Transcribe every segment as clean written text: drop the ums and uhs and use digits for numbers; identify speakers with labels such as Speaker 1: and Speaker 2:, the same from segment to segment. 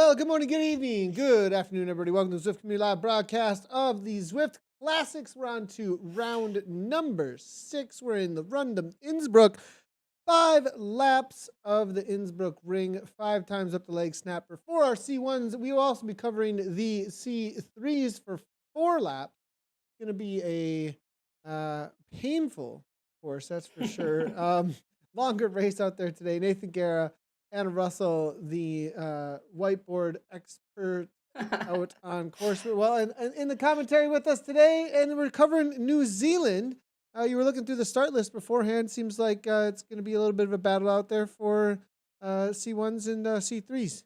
Speaker 1: Well, good morning, good evening, good afternoon, everybody. Welcome to the Zwift Community Live broadcast of the Zwift Classics. We're on to round number 6. We're in the Rundum Innsbruck. 5 laps of the Innsbruck ring, 5 times up the leg snapper. For our C1s, we will also be covering the C3s for 4 laps. It's going to be a painful course, that's for sure. Longer race out there today. Nathan Guerra, Anna Russell, the whiteboard expert out on course. Well, and in the commentary with us today, and we're covering New Zealand. You were looking through the start list beforehand. Seems like it's going to be a little bit of a battle out there for C1s and C3s.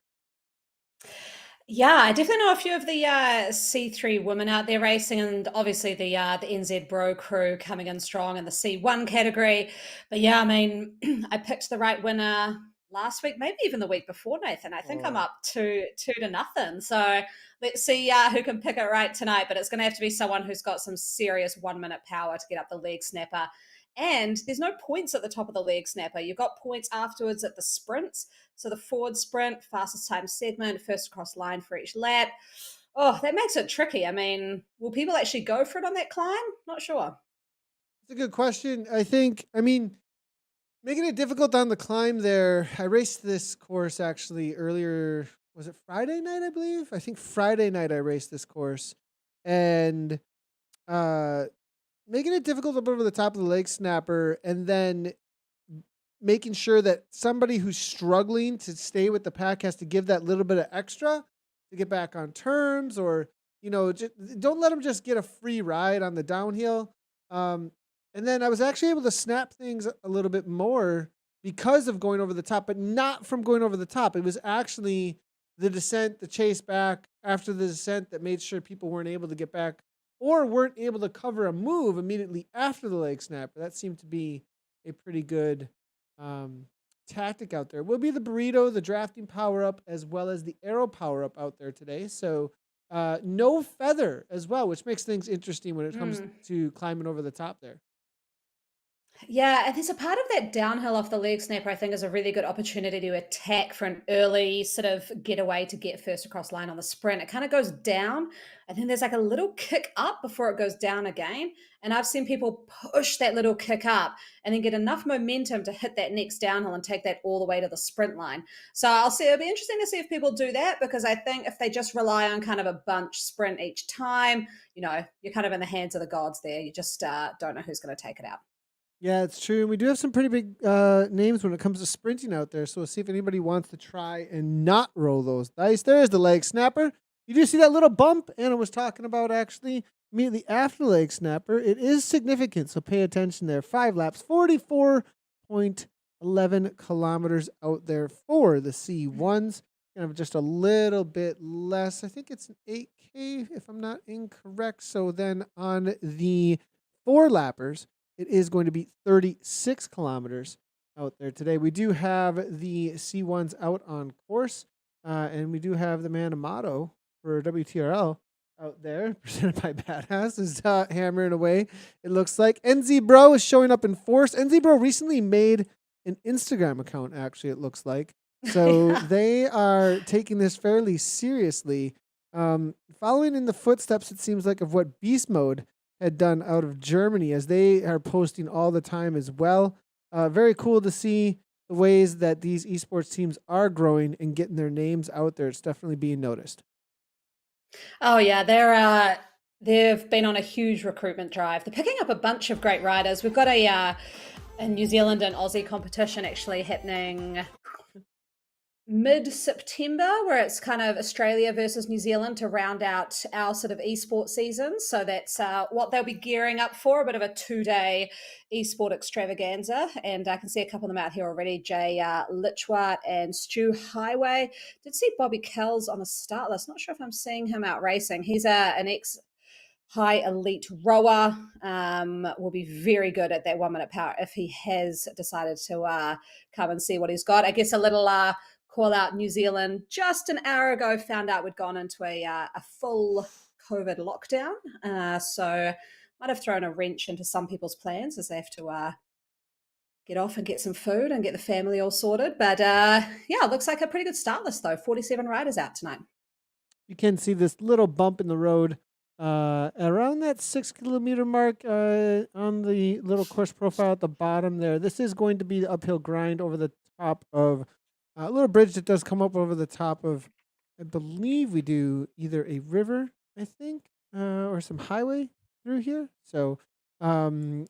Speaker 2: Yeah, I definitely know a few of the C3 women out there racing, and obviously the NZ Bro crew coming in strong in the C1 category. But yeah, I mean, I picked the right winner last week, maybe even the week before, Nathan. I think I'm
Speaker 1: Oh,
Speaker 2: up 2-0. So let's see who can pick it right tonight. But it's going to have to be someone who's got some serious 1 minute power to get up the leg snapper. And there's no points at the top of the leg snapper. You've got points afterwards at the sprints. So the forward sprint, fastest time segment, first across line for each lap. Oh, that makes it tricky. I mean, will people actually go for it on that climb? Not sure.
Speaker 1: it's a good question. I mean, making it difficult on the climb there. I raced this course actually earlier. Was it Friday night, I believe? I think Friday night I raced this course. And uh making it difficult up over the top of the leg snapper, and then making sure that somebody who's struggling to stay with the pack has to give that little bit of extra to get back on terms, or just, don't let them just get a free ride on the downhill. um, and then I was actually able to snap things a little bit more because of going over the top, but not from going over the top. It was actually the descent, the chase back after the descent, that made sure people weren't able to get back or weren't able to cover a move immediately after the leg snapper. That seemed to be a pretty good um, tactic out there. Will be the burrito, the drafting power up, as well as the arrow power up out there today. So no feather as well, which makes things interesting when it comes
Speaker 2: Mm.
Speaker 1: to climbing over the top there.
Speaker 2: Yeah, and there's a part of that downhill off the leg snapper I think is a really good opportunity to attack for an early sort of getaway to get first across line on the sprint. It kind of goes down, and then there's like a little kick up before it goes down again. And I've seen people push that little kick up and then get enough momentum to hit that next downhill and take that all the way to the sprint line. So I'll see. It'll be interesting to see if people do that, because I think if they just rely on kind of a bunch sprint each time, you're kind of in the hands of the gods there. You just don't know who's going to take it out.
Speaker 1: Yeah, it's true. And we do have some pretty big names when it comes to sprinting out there. So we'll see if anybody wants to try and not roll those dice. There's the leg snapper. You do see that little bump Anna was talking about actually immediately after the leg snapper. It is significant, so pay attention there. 5 laps, 44.11 kilometers out there for the C1s. Kind of just a little bit less. I think it's an 8K if I'm not incorrect. So then on the 4 lappers, it is going to be 36 kilometers out there today. We do have the C1s out on course, and we do have the man Amato for WTRL out there, presented by Badass, is hammering away. It looks like NZ Bro is showing up in force. NZ Bro recently made an Instagram account, actually, it looks like. So
Speaker 2: Yeah.
Speaker 1: they are taking this fairly seriously, following in the footsteps, it seems like, of what Beast Mode had done out of Germany, as they are posting all the time as well. Very cool to see the ways that these esports teams are growing and getting their names out there. It's definitely being noticed.
Speaker 2: Oh yeah, they've been on a huge recruitment drive. They're picking up a bunch of great riders. We've got a New Zealand and Aussie competition actually happening mid-September, where it's kind of Australia versus New Zealand to round out our sort of esports season. So that's what they'll be gearing up for, a bit of a 2-day esport extravaganza. And I can see a couple of them out here already, Jay Litchwart and Stu Highway. Did see Bobby Kells on the start list. Not sure if I'm seeing him out racing. He's an ex high elite rower, will be very good at that 1 minute power if he has decided to come and see what he's got. I guess a little call out New Zealand. Just an hour ago, found out we'd gone into a full COVID lockdown. So might have thrown a wrench into some people's plans as they have to get off and get some food and get the family all sorted. But yeah, it looks like a pretty good start list though. 47 riders out tonight.
Speaker 1: You can see this little bump in the road around that 6 kilometer mark on the little course profile at the bottom there. This is going to be the uphill grind over the top of a little bridge that does come up over the top of, I believe we do either a river, I think, or some highway through here. So, and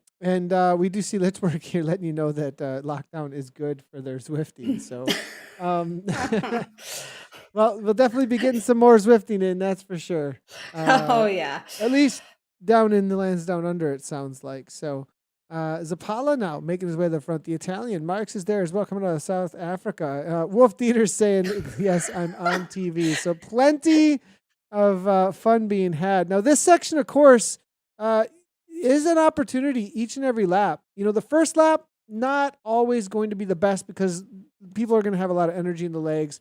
Speaker 1: we do see Litzberg here letting you know that lockdown is good for their Zwifting. So, um, well, we'll definitely be getting some more Zwifting in, that's for sure.
Speaker 2: Oh yeah.
Speaker 1: At least down in the lands down under, it sounds like. So Zappala now making his way to the front. The Italian. Marx is there as well, coming out of South Africa. Wolf Dieter's saying, yes, I'm on TV. So plenty of fun being had. Now, this section, of course, is an opportunity each and every lap. You know, the first lap, not always going to be the best because people are going to have a lot of energy in the legs.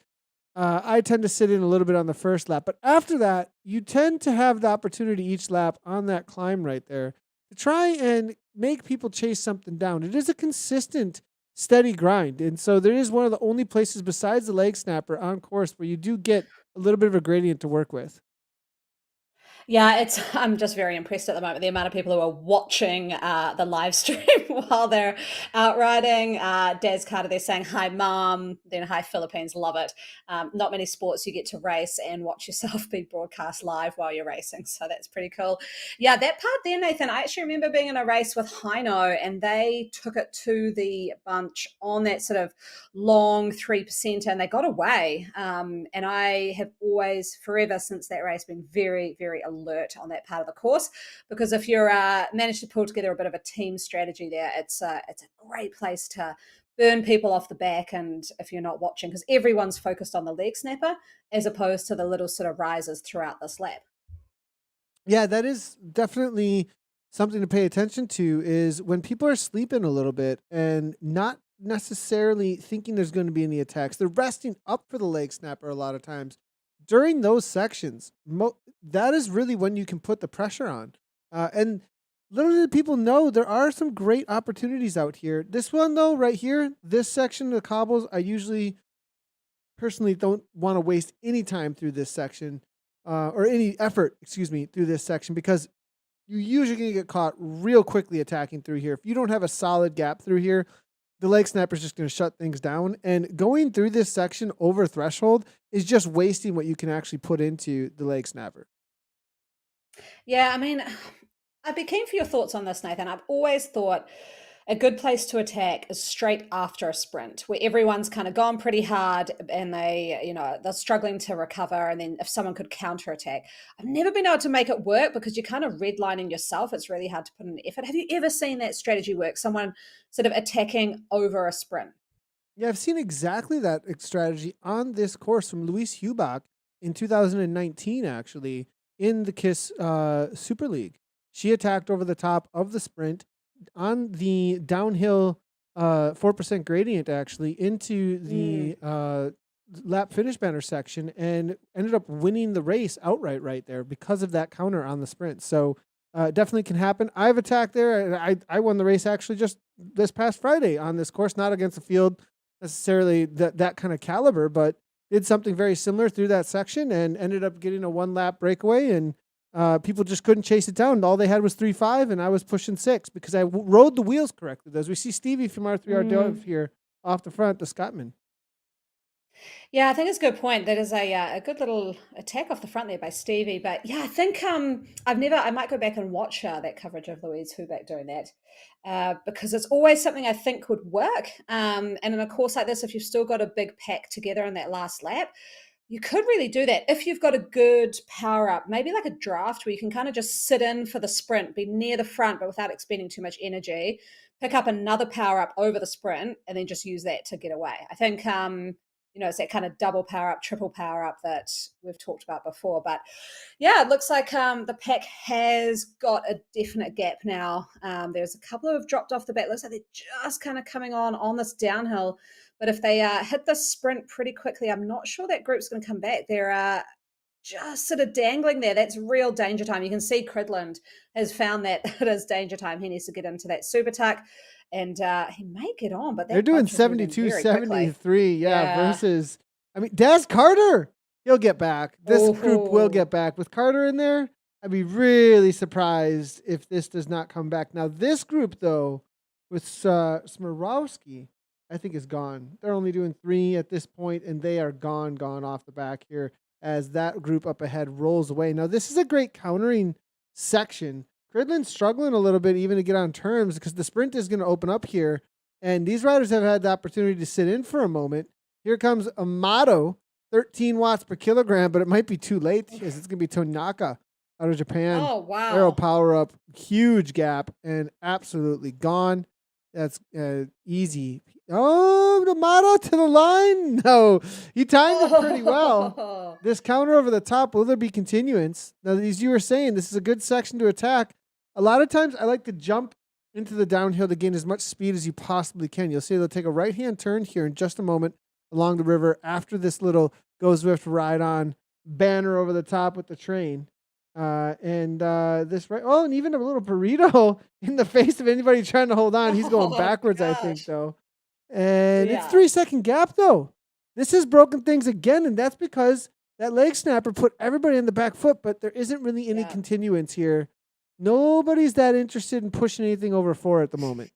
Speaker 1: I tend to sit in a little bit on the first lap, but after that, you tend to have the opportunity each lap on that climb right there to try and make people chase something down. It is a consistent, steady grind, and so there is one of the only places besides the leg snapper on course where you do get a little bit of a gradient to work with.
Speaker 2: Yeah, it's I'm just very impressed at the moment, the amount of people who are watching, the live stream while they're out riding. Des Carter there saying, "Hi, Mom," then, "Hi, Philippines, love it." Not many sports you get to race and watch yourself be broadcast live while you're racing, so that's pretty cool. Yeah, that part there, Nathan, I actually remember being in a race with Hino, and they took it to the bunch on that sort of long 3%, and they got away. And I have always, forever since that race, been very, very alert on that part of the course, because if you're managed to pull together a bit of a team strategy there, it's a great place to burn people off the back. And if you're not watching, because everyone's focused on the leg snapper as opposed to the little sort of rises throughout this lap.
Speaker 1: Yeah, that is definitely something to pay attention to is when people are sleeping a little bit and not necessarily thinking there's going to be any attacks. They're resting up for the leg snapper a lot of times. During those sections, that is really when you can put the pressure on. And little did people know there are some great opportunities out here. This one, though, right here, this section of the cobbles, I usually personally don't want to waste any time through this section or any effort, excuse me, through this section because you're usually going to get caught real quickly attacking through here. If you don't have a solid gap through here, the leg snapper is just going to shut things down. And going through this section over threshold is just wasting what you can actually put into the leg snapper.
Speaker 2: Yeah, I mean, I'd be keen for your thoughts on this, Nathan. I've always thought a good place to attack is straight after a sprint where everyone's kind of gone pretty hard and they're struggling to recover. And then if someone could counterattack, I've never been able to make it work because you're kind of redlining yourself. It's really hard to put in effort. Have you ever seen that strategy work? Someone sort of attacking over a sprint?
Speaker 1: Yeah, I've seen exactly that strategy on this course from Luis Hubach in 2019, actually, in the KISS Super League. She attacked over the top of the sprint on the downhill 4% gradient, actually, into the lap finish banner section and ended up winning the race outright right there because of that counter on the sprint. So definitely can happen. I've attacked there. And I won the race actually just this past Friday on this course, not against a field necessarily that kind of caliber, but did something very similar through that section and ended up getting a 1 lap breakaway. And people just couldn't chase it down. All they had was 3.5, and I was pushing 6 because I rode the wheels correctly. As we see Stevie from R3R Dove here off the front, the Scotsman.
Speaker 2: Yeah, I think it's a good point. That is a good little attack off the front there by Stevie. But yeah, I think I might go back and watch that coverage of Louise Huback doing that because it's always something I think would work. And in a course like this, if you've still got a big pack together in that last lap, you could really do that if you've got a good power up, maybe like a draft where you can kind of just sit in for the sprint, be near the front, but without expending too much energy, pick up another power up over the sprint, and then just use that to get away. I think it's that kind of double power up, triple power up that we've talked about before. But yeah, it looks like the pack has got a definite gap now. There's a couple who have dropped off the back. Looks like they're just kind of coming on this downhill. But if they hit the sprint pretty quickly, I'm not sure that group's going to come back. They're just sort of dangling there. That's real danger time. You can see Cridland has found that it is danger time. He needs to get into that super tuck. and he may get on, but
Speaker 1: They're
Speaker 2: that
Speaker 1: doing
Speaker 2: bunch is moving very quickly.
Speaker 1: 72-73, yeah,
Speaker 2: Yeah.
Speaker 1: versus I mean, Daz Carter, he'll get back. This group will
Speaker 2: Oh,
Speaker 1: get back. With Carter in there, I'd be really surprised if this does not come back. Now, this group, though, with Smirowski, I think is gone. They're only doing 3 at this point, and they are gone off the back here as that group up ahead rolls away. Now, this is a great countering section. Cridland's struggling a little bit even to get on terms because the sprint is going to open up here. And these riders have had the opportunity to sit in for a moment. Here comes Amato, 13 watts per kilogram, but it might be too late because it's going to be Tonaka out of Japan.
Speaker 2: oh
Speaker 1: Arrow
Speaker 2: wow.
Speaker 1: power up, huge gap, and absolutely gone. That's easy. Oh, Amato to the line. No, he timed it pretty well.
Speaker 2: Oh,
Speaker 1: This counter over the top, will there be continuance? Now, as you were saying, this is a good section to attack. A lot of times I like to jump into the downhill to gain as much speed as you possibly can. You'll see they'll take a right-hand turn here in just a moment along the river after this little Go Zwift ride on banner over the top with the train. This right, oh, and even a little burrito in the face of anybody trying to hold on. He's going
Speaker 2: oh
Speaker 1: backwards, I think,
Speaker 2: gosh.
Speaker 1: though. And it's
Speaker 2: Yeah.
Speaker 1: 3-second gap, though. This has broken things again, and that's because that leg snapper put everybody in the back foot, but there isn't really any
Speaker 2: Yeah.
Speaker 1: continuance here. Nobody's that interested in pushing anything over 4 at the moment.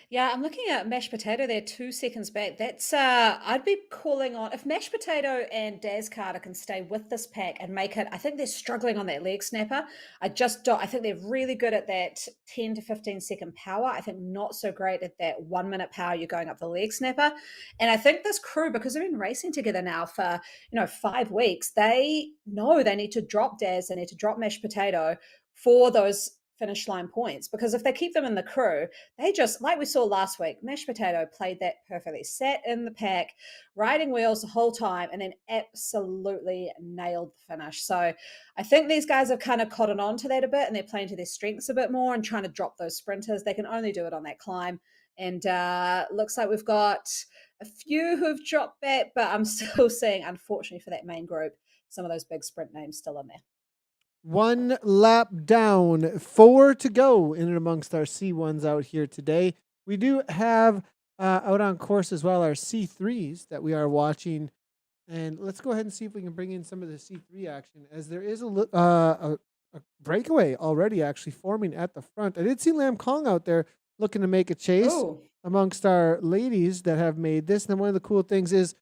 Speaker 2: Yeah, I'm looking at mashed potato there, 2 seconds back. That's I'd be calling on if mashed potato and Daz Carter can stay with this pack and make it. I think they're struggling on that leg snapper. I just don't. I think they're really good at that 10 to 15 second power. I think not so great at that 1 minute power. You're going up the leg snapper, and I think this crew because they've been racing together now for 5 weeks. They know they need to drop Daz. They need to drop mashed potato for those finish line points because if they keep them in the crew they just, like we saw last week, mashed potato played that perfectly, sat in the pack, riding wheels the whole time, and then absolutely nailed the finish. So I think these guys have kind of cottoned on to that a bit and they're playing to their strengths a bit more and trying to drop those sprinters. They can only do it on that climb. And looks like we've got a few who've dropped back, but I'm still seeing, unfortunately, for that main group, some of those big sprint names still in there.
Speaker 1: 1 lap down, 4 to go in and amongst our C1s out here today. We do have out on course as well our C3s that we are watching. And let's go ahead and see if we can bring in some of the C3 action as there is a breakaway already actually forming at the front. I did see Lam Kong out there looking to make a chase
Speaker 2: Oh,
Speaker 1: amongst our ladies that have made this. And then one of the cool things is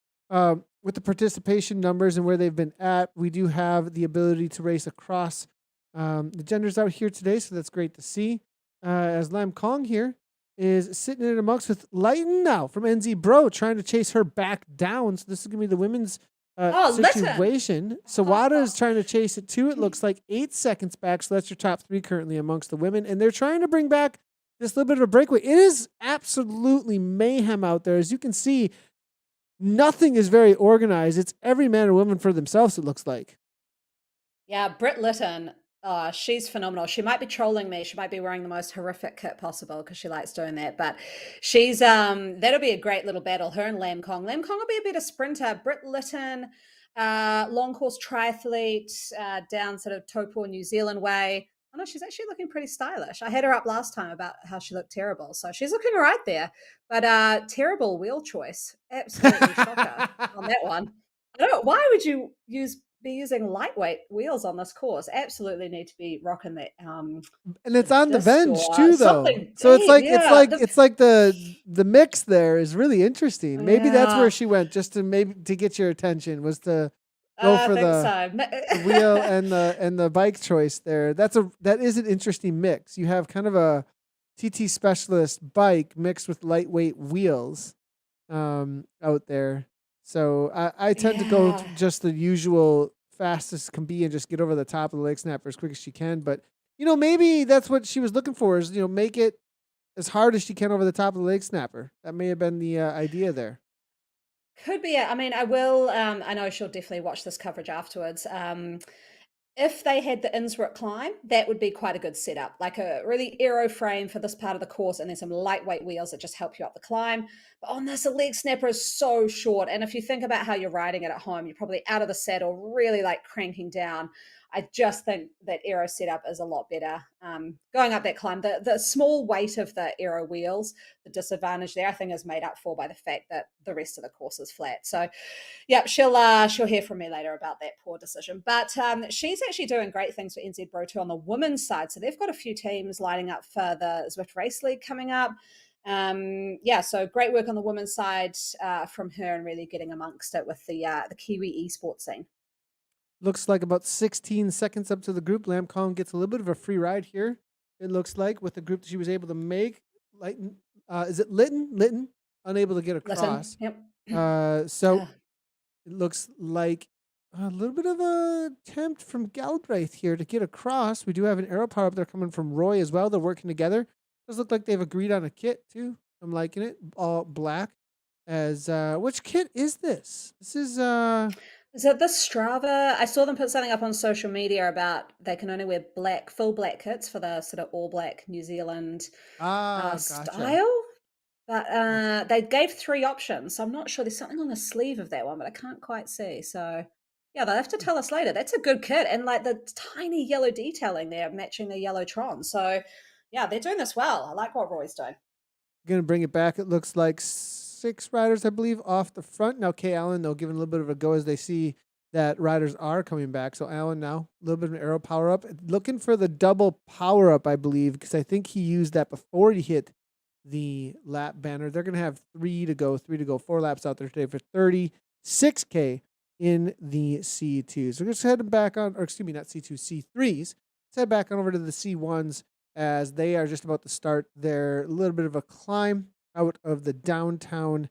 Speaker 1: with the participation numbers and where they've been at, we do have the ability to race across the genders out here today. So that's great to see. As Lam Kong here is sitting in amongst with Lighten now from NZ Bro, trying to chase her back down. So this is going to be the women's
Speaker 2: oh, listen.
Speaker 1: situation. Sawada is trying to chase it too. It looks like 8 seconds back. So that's your top 3 currently amongst the women. And they're trying to bring back this little bit of a breakaway. It is absolutely mayhem out there. As you can see, nothing is very organized. It's every man or woman for themselves, it looks like.
Speaker 2: Yeah, Britt Lytton, she's phenomenal. She might be trolling me. She might be wearing the most horrific kit possible because she likes doing that. But she's that'll be a great little battle. Her and Lam Kong. Lam Kong will be a better sprinter. Britt Lytton, long course triathlete, down sort of Taupo, New Zealand way. Oh no, she's actually looking pretty stylish. I had her up last time about how she looked terrible. So she's looking all right there. But terrible wheel choice. Absolutely shocker on that one. I don't know. Why would you be using lightweight wheels on this course? Absolutely need to be rocking that
Speaker 1: And it's on the
Speaker 2: disc
Speaker 1: bench
Speaker 2: or
Speaker 1: too, though.
Speaker 2: something
Speaker 1: So it's
Speaker 2: deep.
Speaker 1: like
Speaker 2: Yeah,
Speaker 1: the mix there is really interesting. Maybe that's where
Speaker 2: yeah,
Speaker 1: she went, just to maybe to get your attention, was to go
Speaker 2: I
Speaker 1: for
Speaker 2: think
Speaker 1: the wheel
Speaker 2: so.
Speaker 1: and the bike choice there. That is an interesting mix. You have kind of a TT specialist bike mixed with lightweight wheels out there. So I tend to go
Speaker 2: Yeah.
Speaker 1: just the usual fastest can be and just get over the top of the leg snapper as quick as she can. But maybe that's what she was looking for is make it as hard as she can over the top of the leg snapper. That may have been the idea there.
Speaker 2: Could be. I mean, I will. I know she'll definitely watch this coverage afterwards. If they had the Innsbruck climb, that would be quite a good setup, like a really aero frame for this part of the course, and then some lightweight wheels that just help you up the climb. But on this, a leg snapper is so short, and if you think about how you're riding it at home, you're probably out of the saddle, really like cranking down. I just think that aero setup is a lot better. Going up that climb, the small weight of the aero wheels, the disadvantage there, I think, is made up for by the fact that the rest of the course is flat. So, yeah, she'll hear from me later about that poor decision. But she's actually doing great things for NZ Pro 2 on the women's side. So they've got a few teams lining up for the Zwift Race League coming up. Yeah, so great work on the women's side from her and really getting amongst it with the Kiwi esports scene.
Speaker 1: Looks like about 16 seconds up to the group. Lamb Collin gets a little bit of a free ride here. It looks like with the group that she was able to make. Like, is it Lytton? Lytton unable to get across.
Speaker 2: Yep.
Speaker 1: So it looks like a little bit of a attempt from Galbraith here to get across. We do have an arrow power up there coming from Roy as well. They're working together. Does look like they've agreed on a kit too. I'm liking it. All black. As which kit is this? This is
Speaker 2: Is it the Strava? I saw them put something up on social media about they can only wear full black kits for the sort of all black New Zealand
Speaker 1: gotcha.
Speaker 2: style. But they gave 3 options. So I'm not sure. There's something on the sleeve of that one, but I can't quite see. So yeah, they'll have to tell us later. That's a good kit. And like the tiny yellow detailing there matching the yellow Tron. So yeah, they're doing this well. I like what Roy's doing.
Speaker 1: Gonna bring it back. It looks like 6 riders, I believe, off the front. Now Kay Allen, they'll give it a little bit of a go as they see that riders are coming back. So Allen now, a little bit of an arrow power up. Looking for the double power up, I believe, because I think he used that before he hit the lap banner. They're gonna have 3 to go, 4 laps out there today for 36K in the C2s. So we're just heading back on, or excuse me, not C2, C3s. Let's head back on over to the C1s as they are just about to start their little bit of a climb out of the downtown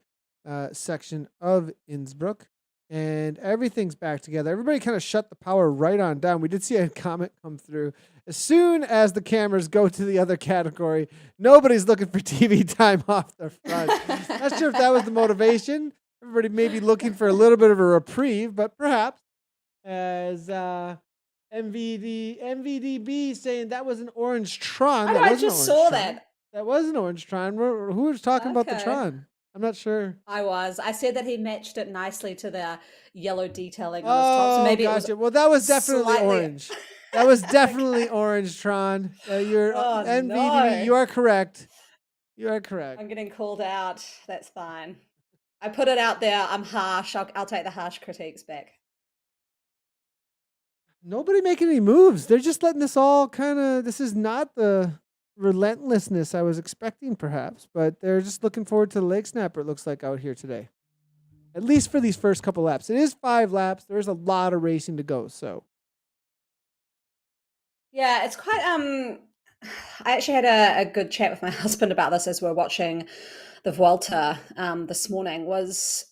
Speaker 1: section of Innsbruck. And everything's back together. Everybody kind of shut the power right on down. We did see a comment come through. As soon as the cameras go to the other category, nobody's looking for TV time off the front. Not sure if that was the motivation. Everybody may be looking for a little bit of a reprieve, but perhaps as MVDB saying that was an orange Tron.
Speaker 2: I just saw that.
Speaker 1: That was an orange Tron. Who was talking about the Tron? I'm not sure.
Speaker 2: I said that he matched it nicely to the yellow detailing on his top. So maybe
Speaker 1: gotcha.
Speaker 2: it was
Speaker 1: well, that was definitely orange. That was definitely orange, Tron. You're MVD.
Speaker 2: No.
Speaker 1: You are correct. You are correct.
Speaker 2: I'm getting called out. That's fine. I put it out there. I'm harsh. I'll take the harsh critiques back.
Speaker 1: Nobody making any moves. They're just letting this all kind of. This is not the relentlessness I was expecting, perhaps, but they're just looking forward to the leg snapper. It looks like out here today, at least for these first couple laps. It is 5 laps. There's a lot of racing to go. So,
Speaker 2: yeah, it's quite. I actually had a good chat with my husband about this as we're watching the Vuelta this morning. Was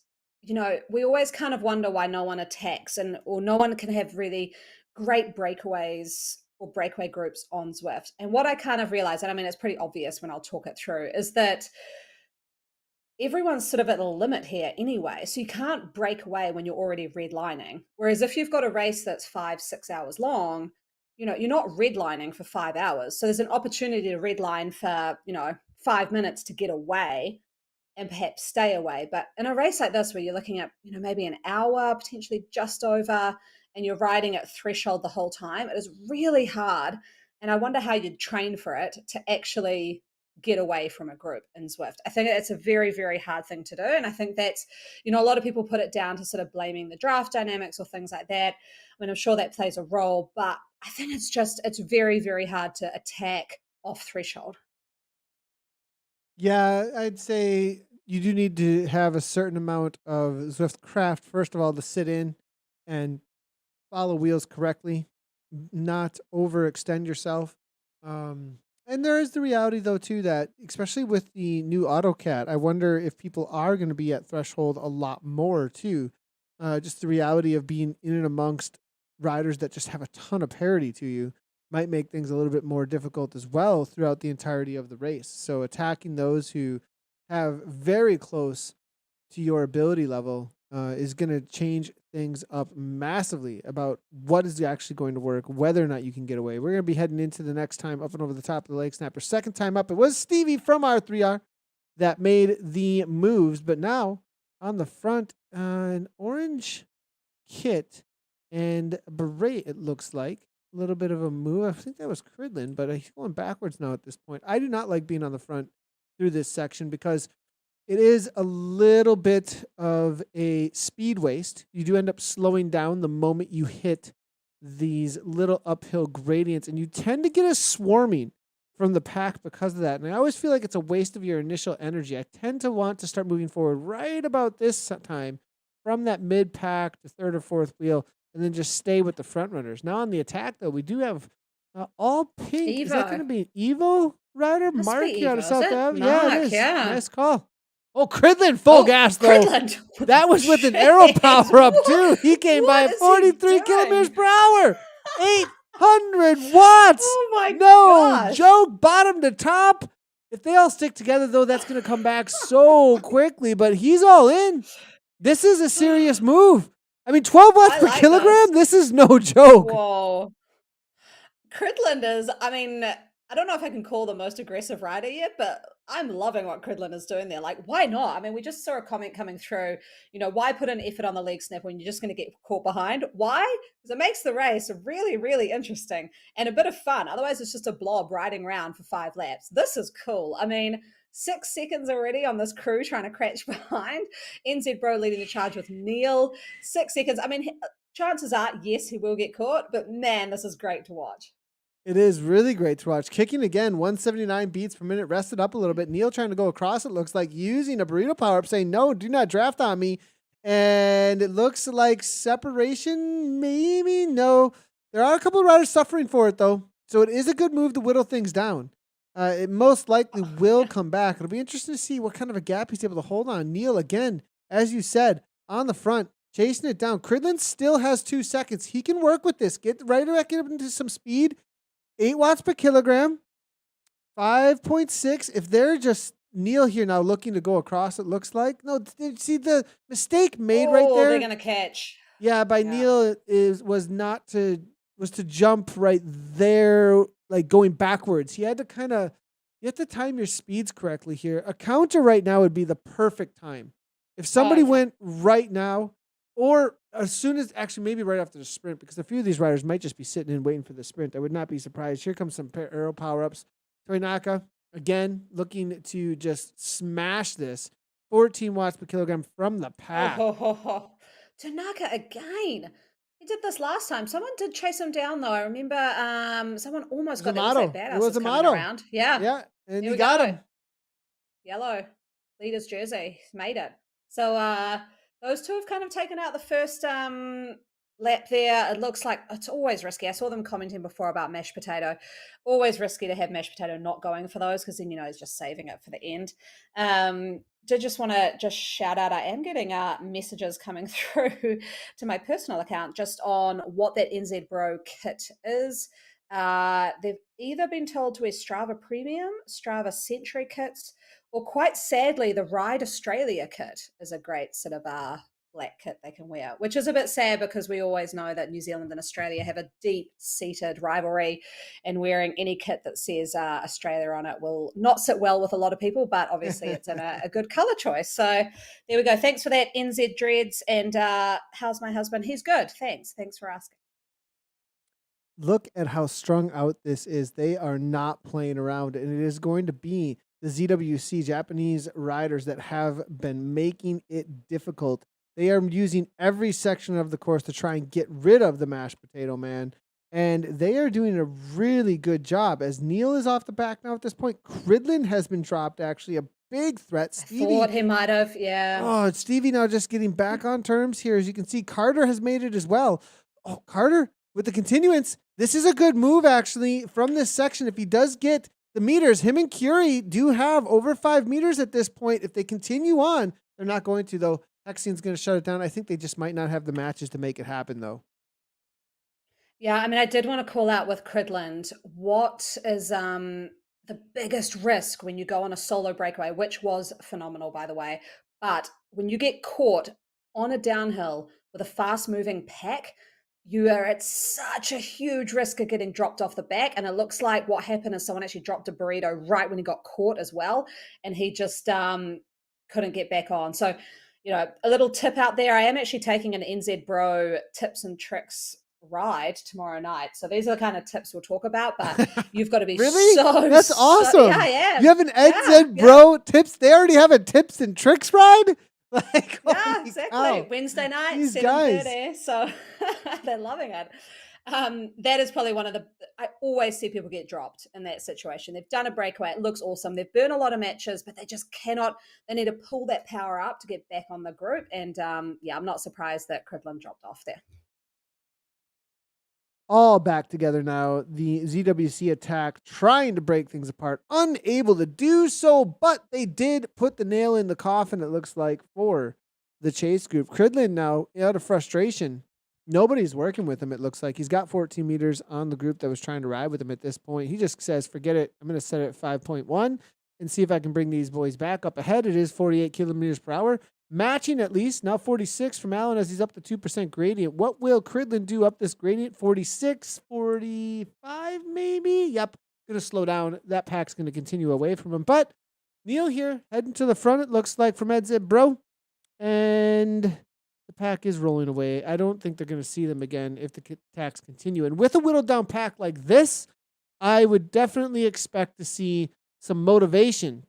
Speaker 2: we always kind of wonder why no one attacks or no one can have really great breakaways or breakaway groups on Zwift. And what I kind of realized, and I mean, it's pretty obvious when I'll talk it through, is that everyone's sort of at the limit here anyway. So you can't break away when you're already redlining. Whereas if you've got a race that's 5-6 hours long, you're not redlining for 5 hours. So there's an opportunity to redline for, 5 minutes to get away and perhaps stay away. But in a race like this, where you're looking at, maybe an hour, potentially just over, and you're riding at threshold the whole time, it is really hard. And I wonder how you'd train for it to actually get away from a group in Zwift. I think it's a very, very hard thing to do. And I think that's, a lot of people put it down to sort of blaming the draft dynamics or things like that. I mean, I'm sure that plays a role, but I think it's very, very hard to attack off threshold.
Speaker 1: yeah, I'd say you do need to have a certain amount of Zwift craft, first of all, to sit in and follow wheels correctly, not overextend yourself. And there is the reality, though, too, that especially with the new AutoCAT, I wonder if people are going to be at threshold a lot more, too. Just the reality of being in and amongst riders that just have a ton of parity to you might make things a little bit more difficult as well throughout the entirety of the race. So attacking those who have very close to your ability level is going to change things up massively about what is actually going to work, whether or not you can get away. We're going to be heading into the next time up and over the top of the leg snapper. Second time up, it was Stevie from R3R that made the moves, but now on the front, an orange kit and Beret, it looks like. A little bit of a move. I think that was Cridlin, but he's going backwards now at this point. I do not like being on the front through this section because it is a little bit of a speed waste. You do end up slowing down the moment you hit these little uphill gradients, and you tend to get a swarming from the pack because of that. And I always feel like it's a waste of your initial energy. I tend to want to start moving forward right about this time from that mid pack to third or fourth wheel, and then just stay with the front runners. Now on the attack, though, we do have all pink. Is that going
Speaker 2: Evo.
Speaker 1: to be an Evo rider?
Speaker 2: Must
Speaker 1: Mark
Speaker 2: be
Speaker 1: here out of
Speaker 2: Evo, is
Speaker 1: South
Speaker 2: it?
Speaker 1: Ave. Yeah, it
Speaker 2: Mark,
Speaker 1: is.
Speaker 2: yeah.
Speaker 1: Nice call. Oh, Cridlin, full
Speaker 2: Oh,
Speaker 1: gas, though.
Speaker 2: Cridland.
Speaker 1: That was with an arrow power up, too. He came by
Speaker 2: What
Speaker 1: at
Speaker 2: is he
Speaker 1: 43 kilometers
Speaker 2: doing?
Speaker 1: per hour. 800 watts.
Speaker 2: Oh my
Speaker 1: No
Speaker 2: gosh.
Speaker 1: joke, bottom to top. If they all stick together, though, that's going to come back so quickly. But he's all in. This is a serious move. I mean, 12 watts
Speaker 2: I
Speaker 1: per
Speaker 2: like
Speaker 1: kilogram?
Speaker 2: this.
Speaker 1: This is no joke.
Speaker 2: Whoa. Cridland is, I mean, I don't know if I can call the most aggressive rider yet, but I'm loving what Cridland is doing there. Like, why not? I mean, we just saw a comment coming through, why put an effort on the leg snap when you're just going to get caught behind? Why? Because it makes the race really, really interesting and a bit of fun. Otherwise, it's just a blob riding around for 5 laps. This is cool. I mean, 6 seconds already on this crew trying to crash behind. NZ Bro leading the charge with Neil. 6 seconds. I mean, chances are, yes, he will get caught, but man, this is great to watch.
Speaker 1: It is really great to watch. Kicking again, 179 beats per minute, rested up a little bit. Neil trying to go across, it looks like, using a burrito power up, saying, no, do not draft on me. And it looks like separation, maybe? No. There are a couple of riders suffering for it, though. So it is a good move to whittle things down. It most likely will
Speaker 2: Yeah.
Speaker 1: come back. It'll be interesting to see what kind of a gap he's able to hold on. Neil, again, as you said, on the front, chasing it down. Cridlin still has 2 seconds. He can work with this. Get right back into some speed. 8 watts per kilogram, 5.6. If they're just Neil here now looking to go across, it looks like. No, see the mistake made right
Speaker 2: Oh, they're
Speaker 1: there.
Speaker 2: going to catch.
Speaker 1: Yeah, by
Speaker 2: Yeah.
Speaker 1: Neil was to jump right there, like going backwards. He had to you have to time your speeds correctly here. A counter right now would be the perfect time. If somebody
Speaker 2: yeah.
Speaker 1: went right now, or as soon as, actually maybe right after the sprint, because a few of these riders might just be sitting and waiting for the sprint. I would not be surprised. Here comes some arrow power ups. Toinaka again looking to just smash this. 14 watts per kilogram from the
Speaker 2: Oh,
Speaker 1: pack.
Speaker 2: ho, ho, ho. Tanaka again. He did this last time. Someone did chase him down though. I remember someone almost got there. It was
Speaker 1: Zamato.
Speaker 2: that
Speaker 1: It
Speaker 2: badass
Speaker 1: was
Speaker 2: was coming
Speaker 1: Zamato.
Speaker 2: around. Yeah.
Speaker 1: Yeah, and
Speaker 2: Here
Speaker 1: he
Speaker 2: we
Speaker 1: got
Speaker 2: go.
Speaker 1: him.
Speaker 2: Yellow. Leader's jersey. He's made it. So those two have kind of taken out the first lap there. It looks like it's always risky. I saw them commenting before about mashed potato. Always risky to have mashed potato not going for those because then he's just saving it for the end. Did just want to just shout out. I am getting messages coming through to my personal account just on what that NZ Bro kit is. They've either been told to wear Strava Premium, Strava Century kits, or quite sadly, the Ride Australia kit is a great sort of black kit they can wear, which is a bit sad because we always know that New Zealand and Australia have a deep-seated rivalry, and wearing any kit that says Australia on it will not sit well with a lot of people, but obviously it's in a good color choice. So there we go. Thanks for that, NZ Dreads. And how's my husband? He's good. Thanks for asking.
Speaker 1: Look at how strung out this is. They are not playing around, and it is going to be the ZWC Japanese riders that have been making it difficult. They are using every section of the course to try and get rid of the mashed potato man, and they are doing a really good job. As Neil is off the back now at this point, Cridlin has been dropped, actually a big threat.
Speaker 2: I thought he might have, yeah.
Speaker 1: Oh, Stevie now just getting back on terms here. As you can see, Carter has made it as well. Oh, Carter with the continuance. This is a good move, actually, from this section. If he does get the meters, him and Curie do have over 5 meters at this point. If they continue on, they're not going to, though. Hexian's going to shut it down. I think they just might not have the matches to make it happen, though.
Speaker 2: Yeah, I mean, I did want to call out with Cridland, what is the biggest risk when you go on a solo breakaway, which was phenomenal, by the way. But when you get caught on a downhill with a fast moving pack, you are at such a huge risk of getting dropped off the back. And it looks like what happened is someone actually dropped a burrito right when he got caught as well. And he just couldn't get back on. So a little tip out there. I am actually taking an NZ Bro tips and tricks ride tomorrow night. So these are the kind of tips we'll talk about, but you've got to be
Speaker 1: Really?
Speaker 2: so,
Speaker 1: That's
Speaker 2: yeah,
Speaker 1: awesome.
Speaker 2: I
Speaker 1: You
Speaker 2: am.
Speaker 1: have an
Speaker 2: Yeah,
Speaker 1: NZ
Speaker 2: yeah.
Speaker 1: Bro tips. They already have a tips and tricks ride? Like,
Speaker 2: Yeah,
Speaker 1: holy
Speaker 2: exactly.
Speaker 1: cow.
Speaker 2: Wednesday night,
Speaker 1: These guys.
Speaker 2: 7:30. So they're loving it. That is probably one of the. I always see people get dropped in that situation. They've done a breakaway. It looks awesome. They've burned a lot of matches, but they just cannot. They need to pull that power up to get back on the group. And yeah, I'm not surprised that Cridlin dropped off there.
Speaker 1: All back together now. The ZWC attack trying to break things apart, unable to do so, but they did put the nail in the coffin, it looks like, for the chase group. Cridlin now, out of frustration, nobody's working with him, it looks like. He's got 14 meters on the group that was trying to ride with him at this point. He just says, forget it. I'm going to set it at 5.1 and see if I can bring these boys back up ahead. It is 48 kilometers per hour. Matching at least, now 46 from Allen as he's up to 2% gradient. What will Cridlin do up this gradient? 46, 45 maybe? Yep, going to slow down. That pack's going to continue away from him. But Neil here, heading to the front, it looks like, from NZ Bro. And the pack is rolling away. I don't think they're going to see them again if the attacks continue. And with a whittled down pack like this, I would definitely expect to see some motivation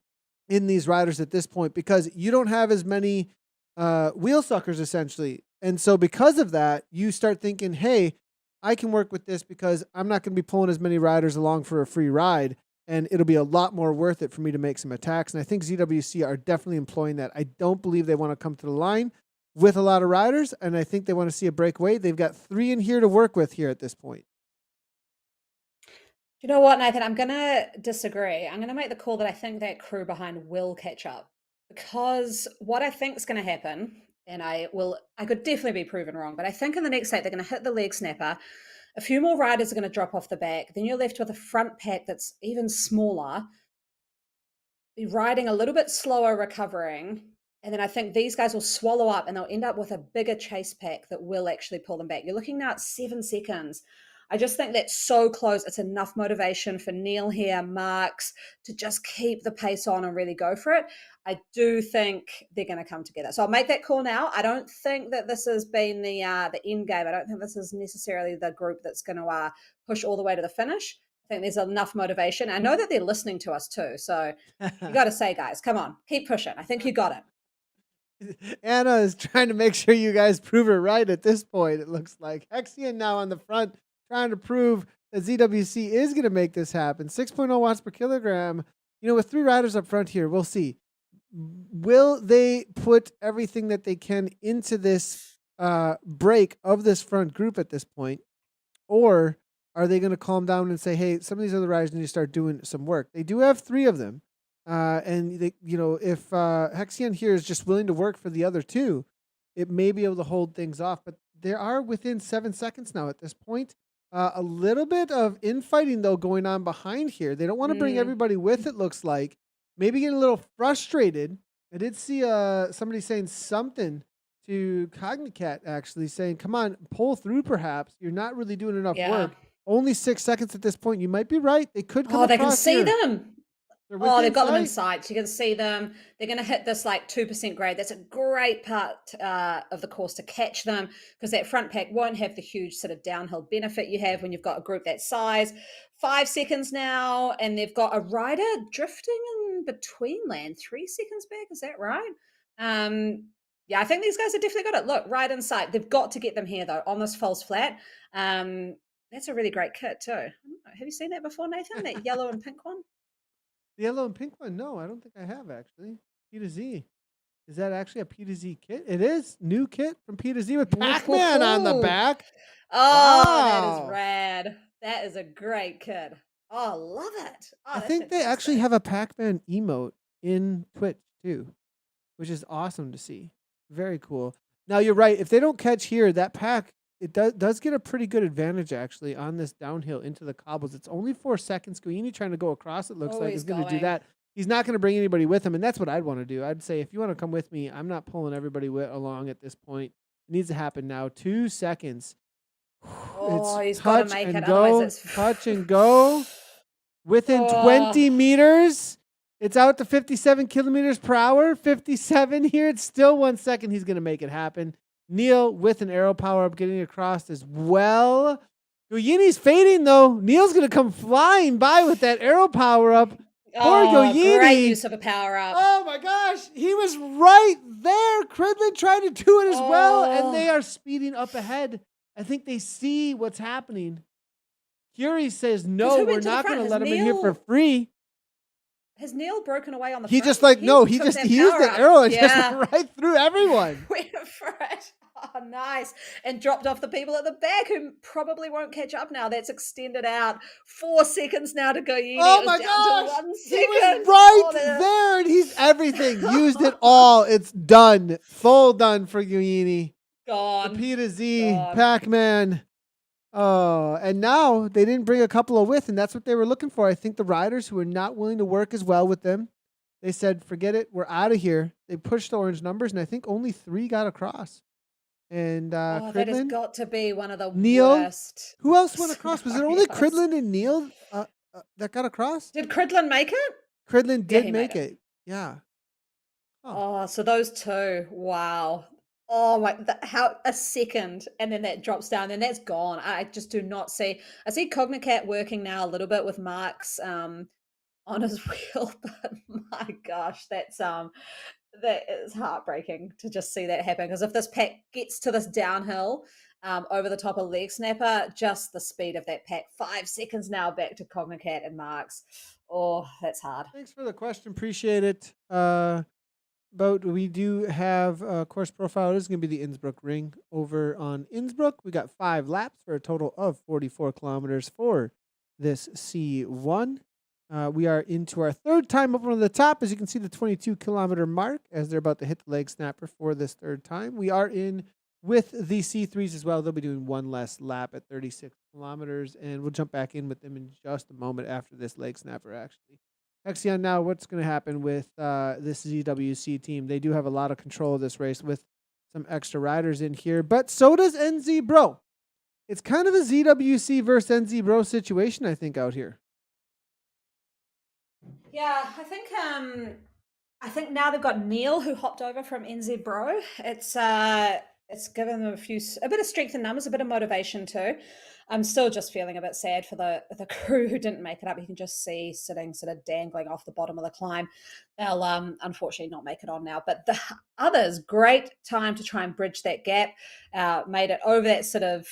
Speaker 1: in these riders at this point, because you don't have as many wheel suckers essentially. And so because of that, you start thinking, hey, I can work with this because I'm not going to be pulling as many riders along for a free ride, and it'll be a lot more worth it for me to make some attacks. And I think ZWC are definitely employing that. I don't believe they want to come to the line with a lot of riders, and I think they want to see a breakaway. They've got 3 in here to work with here at this point.
Speaker 2: You know what, Nathan? I'm going to disagree. I'm going to make the call that I think that crew behind will catch up, because what I think is going to happen, and I could definitely be proven wrong, but I think in the next state they're going to hit the leg snapper. A few more riders are going to drop off the back. Then you're left with a front pack that's even smaller, be riding a little bit slower, recovering. And then I think these guys will swallow up and they'll end up with a bigger chase pack that will actually pull them back. You're looking now at 7 seconds. I just think that's so close. It's enough motivation for Neil here, Marks, to just keep the pace on and really go for it. I do think they're going to come together. So I'll make that call now. I don't think that this has been the end game. I don't think this is necessarily the group that's going to push all the way to the finish. I think there's enough motivation. I know that they're listening to us too. So you got to say, guys, come on, keep pushing. I think you got it.
Speaker 1: Anna is trying to make sure you guys prove her right at this point, it looks like. Hexian now on the front, trying to prove that ZWC is going to make this happen. 6.0 watts per kilogram. With 3 riders up front here, we'll see. Will they put everything that they can into this break of this front group at this point? Or are they going to calm down and say, hey, some of these other riders need to start doing some work? They do have 3 of them. And they, if Hexian here is just willing to work for the other 2, it may be able to hold things off. But they are within 7 seconds now at this point. A little bit of infighting, though, going on behind here. They don't want to bring everybody with, it looks like. Maybe getting a little frustrated. I did see somebody saying something to Cognicat, actually, saying, come on, pull through perhaps. You're not really doing enough work. Only 6 seconds at this point. You might be right. They could come across.
Speaker 2: They can see
Speaker 1: here.
Speaker 2: them. They've got them in sight. So you can see them. They're going to hit this 2% grade. That's a great part of the course to catch them, because that front pack won't have the huge sort of downhill benefit you have when you've got a group that size. 5 seconds now, and they've got a rider drifting in between land. 3 seconds back. Is that right? Yeah, I think these guys have definitely got it. Look, right in sight. They've got to get them here, though, on this false flat. That's a really great kit, too. I don't know. Have you seen that before, Nathan? That yellow and pink one?
Speaker 1: The yellow and pink one? No, I don't think I have, actually. P to Z. Is that actually a P to Z kit? It is. New kit from P to Z with Pac-Man on the back.
Speaker 2: Oh, wow. That is rad. That is a great kit. Oh, love it. Oh,
Speaker 1: I think they actually have a Pac-Man emote in Twitch, too, which is awesome to see. Very cool. Now, you're right. If they don't catch here, that pack, it does get a pretty good advantage, actually, on this downhill into the cobbles. It's only 4 seconds. Guini trying to go across, it looks like, is going to do that. He's not going to bring anybody with him, and that's what I'd want to do. I'd say, if you want to come with me, I'm not pulling everybody along at this point. It needs to happen now. 2 seconds.
Speaker 2: He's got to make it.
Speaker 1: Go, touch and go. Within 20 meters. It's out to 57 kilometers per hour. 57 here. It's still 1 second. He's going to make it happen. Neil with an arrow power up getting across as well. Goyini's fading though. Neil's going to come flying by with that arrow power up. Poor Goyini.
Speaker 2: Great use of a power up.
Speaker 1: Oh my gosh. He was right there. Cridlin tried to do it as well, and they are speeding up ahead. I think they see what's happening. Curie says, no, we're not going to let him in here for free.
Speaker 2: Has Neil broken away on the
Speaker 1: He
Speaker 2: front?
Speaker 1: just like, no, he used the arrow and just went right through everyone.
Speaker 2: Went for it. Oh, nice. And dropped off the people at the back who probably won't catch up now. That's extended out 4 seconds now to Goyini.
Speaker 1: Oh my gosh. He was right there, and he's everything. Used it all. It's done. Full done for Goyini.
Speaker 2: Gone.
Speaker 1: The P to Z, Pac-Man. Oh, and now they didn't bring a couple of with, and that's what they were looking for. I think the riders who were not willing to work as well with them, they said, forget it, we're out of here. They pushed the orange numbers, and I think only 3 got across. And
Speaker 2: that has got to be one of the
Speaker 1: Neil,
Speaker 2: worst.
Speaker 1: Who else went across? Was it only Cridlin and Neil that got across?
Speaker 2: Did Cridlin make it?
Speaker 1: Cridlin did make it. Yeah.
Speaker 2: Oh, so those 2. Wow. Oh my! How a second, and then that drops down, and that's gone. I just do not see. I see Cognicat working now a little bit with Marks on his wheel, but my gosh, that is heartbreaking to just see that happen. Because if this pack gets to this downhill over the top of Leg Snapper, just the speed of that pack, 5 seconds now back to Cognicat and Marks. Oh, that's hard.
Speaker 1: Thanks for the question. Appreciate it. But we do have a course profile. This is going to be the Innsbruck Ring over on Innsbruck. We got 5 laps for a total of 44 kilometers for this C1. We are into our 3rd time up on the top. As you can see, the 22-kilometer mark as they're about to hit the leg snapper for this 3rd time. We are in with the C3s as well. They'll be doing 1 less lap at 36 kilometers, and we'll jump back in with them in just a moment after this leg snapper, actually. Hexion, now what's going to happen with this ZWC team? They do have a lot of control of this race with some extra riders in here, but so does NZ Bro. It's kind of a ZWC versus NZ Bro situation, I think, out here.
Speaker 2: Yeah, I think now they've got Neil who hopped over from NZ Bro. It's given them a bit of strength in numbers, a bit of motivation too. I'm still just feeling a bit sad for the crew who didn't make it up. You can just see sitting sort of dangling off the bottom of the climb. They'll unfortunately not make it on now. But the others, great time to try and bridge that gap. Made it over that sort of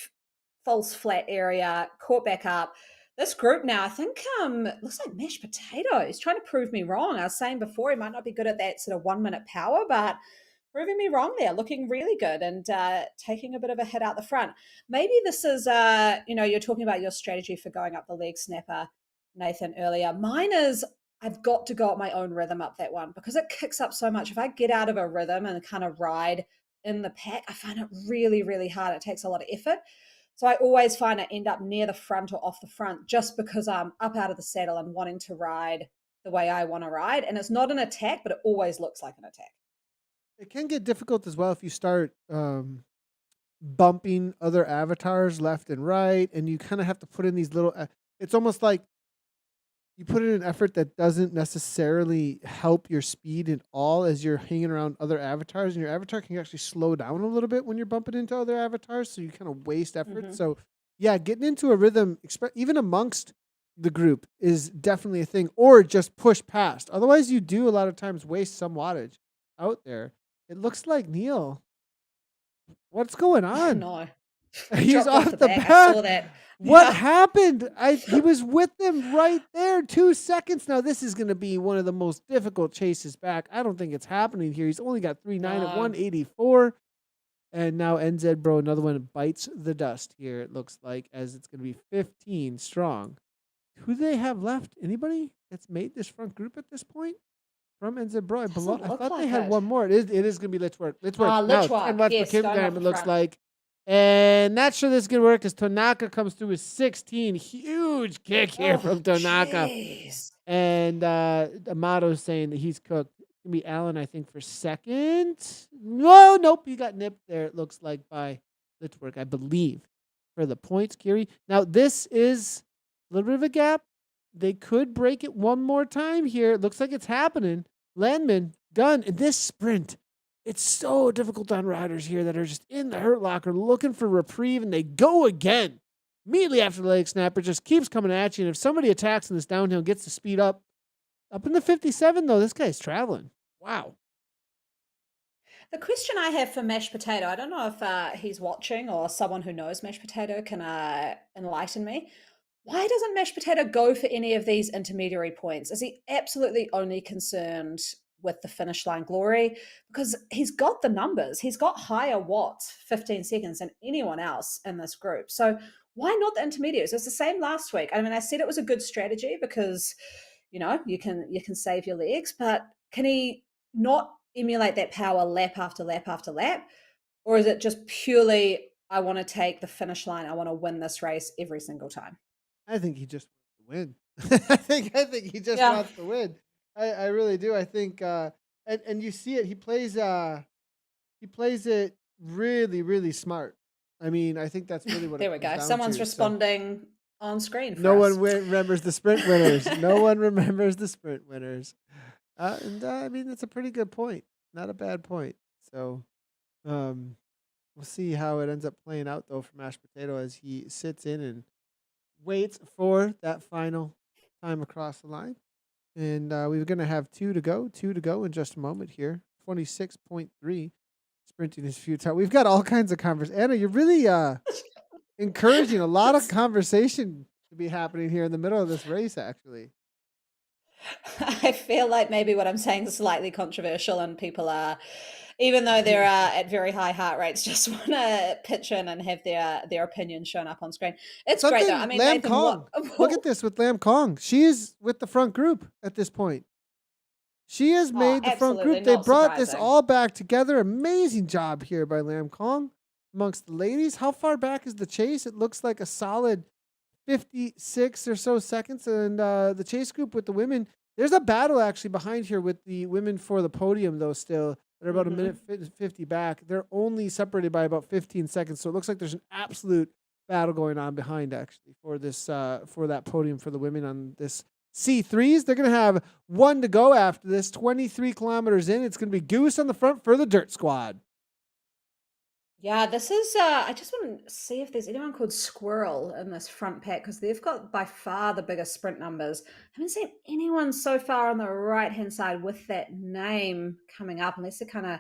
Speaker 2: false flat area, caught back up. This group now, I think, looks like mashed potatoes. Trying to prove me wrong. I was saying before he might not be good at that sort of 1-minute power, but proving me wrong there, looking really good and taking a bit of a hit out the front. Maybe this is, you're talking about your strategy for going up the leg snapper, Nathan, earlier. Mine is I've got to go at my own rhythm up that one because it kicks up so much. If I get out of a rhythm and kind of ride in the pack, I find it really, really hard. It takes a lot of effort. So I always find I end up near the front or off the front just because I'm up out of the saddle and wanting to ride the way I want to ride. And it's not an attack, but it always looks like an attack.
Speaker 1: It can get difficult as well if you start bumping other avatars left and right, and you kind of have to put in these little... it's almost like you put in an effort that doesn't necessarily help your speed at all as you're hanging around other avatars, and your avatar can actually slow down a little bit when you're bumping into other avatars, so you kind of waste effort. Mm-hmm. So, yeah, getting into a rhythm, even amongst the group, is definitely a thing, or just push past. Otherwise, you do a lot of times waste some wattage out there. It looks like Neil. What's going on?
Speaker 2: No.
Speaker 1: He's off the back. I saw that. What happened? He was with them right there. 2 seconds. Now, this is going to be one of the most difficult chases back. I don't think it's happening here. He's only got 3.9 at 184. And now NZ Bro, another one, bites the dust here, it looks like, as it's going to be 15 strong. Who do they have left? Anybody that's made this front group at this point? From NZ Bro, I thought they had one more. It is going to be Let's Work. Let's Work.
Speaker 2: Lichwork. Yes,
Speaker 1: it looks like. And not sure this is going to work as Tonaka comes through with 16. Huge kick here from Tonaka.
Speaker 2: Geez.
Speaker 1: And Amato's saying that he's cooked. It's going to be Allen, I think, for second. No, nope. He got nipped there, it looks like, by Let's Work, I believe, for the points, Kiri. Now, this is a little bit of a gap. they could break it one more time here. It looks like it's happening. Landman done. And this sprint, it's so difficult on riders here that are just in the hurt locker looking for reprieve, and they go again. Immediately after the leg snapper, just keeps coming at you. And if somebody attacks in this downhill, gets to speed up in the 57, though, this guy's traveling. Wow.
Speaker 2: The question I have for Mashed Potato, I don't know if he's watching or someone who knows Mashed Potato can enlighten me. Why doesn't Mashed Potato go for any of these intermediary points? Is he absolutely only concerned with the finish line glory? Because he's got the numbers. He's got higher watts, 15 seconds, than anyone else in this group. So why not the intermediates? It was the same last week. I mean, I said it was a good strategy because, you can save your legs, but can he not emulate that power lap after lap after lap? Or is it just purely, I want to take the finish line, I want to win this race every single time?
Speaker 1: I think he just wants to win. I think he just
Speaker 2: Yeah.
Speaker 1: wants to win. I really do. I think and you see it. He plays it really, really smart. I mean, I think that's really what
Speaker 2: There
Speaker 1: it
Speaker 2: we
Speaker 1: comes
Speaker 2: go.
Speaker 1: down
Speaker 2: Someone's
Speaker 1: to. So
Speaker 2: responding on screen for
Speaker 1: no one
Speaker 2: us.
Speaker 1: remembers the sprint winners. No one remembers the sprint winners. I mean, it's a pretty good point. Not a bad point. So we'll see how it ends up playing out, though, for Mashed Potato as he sits in and waits for that final time across the line. And we're going to have two to go in just a moment here. 26.3 sprinting his few times. We've got all kinds of conversation. Anna, you're really encouraging a lot of conversation to be happening here in the middle of this race, actually.
Speaker 2: I feel like maybe what I'm saying is slightly controversial, and people are, even though they're at very high heart rates, just want to pitch in and have their opinion shown up on screen. It's great though. I
Speaker 1: Something
Speaker 2: mean,
Speaker 1: Lam
Speaker 2: Nathan,
Speaker 1: Kong. Look at this with Lam Kong. She is with the front group at this point. She has
Speaker 2: oh,
Speaker 1: made the front
Speaker 2: absolutely
Speaker 1: group. They
Speaker 2: not
Speaker 1: brought this
Speaker 2: surprising.
Speaker 1: all back together. Amazing job here by Lam Kong amongst the ladies. How far back is the chase? It looks like a solid 56 or so seconds. And the chase group with the women, there's a battle actually behind here with the women for the podium, though, still. They're about a minute 50 back. They're only separated by about 15 seconds. So it looks like there's an absolute battle going on behind, actually, for this for that podium for the women on this C3s. They're going to have one to go after this. 23 kilometers in. It's going to be Goose on the front for the Dirt Squad.
Speaker 2: Yeah, this is. I just want to see if there's anyone called Squirrel in this front pack because they've got by far the biggest sprint numbers. I haven't seen anyone so far on the right hand side with that name coming up, unless they're kind of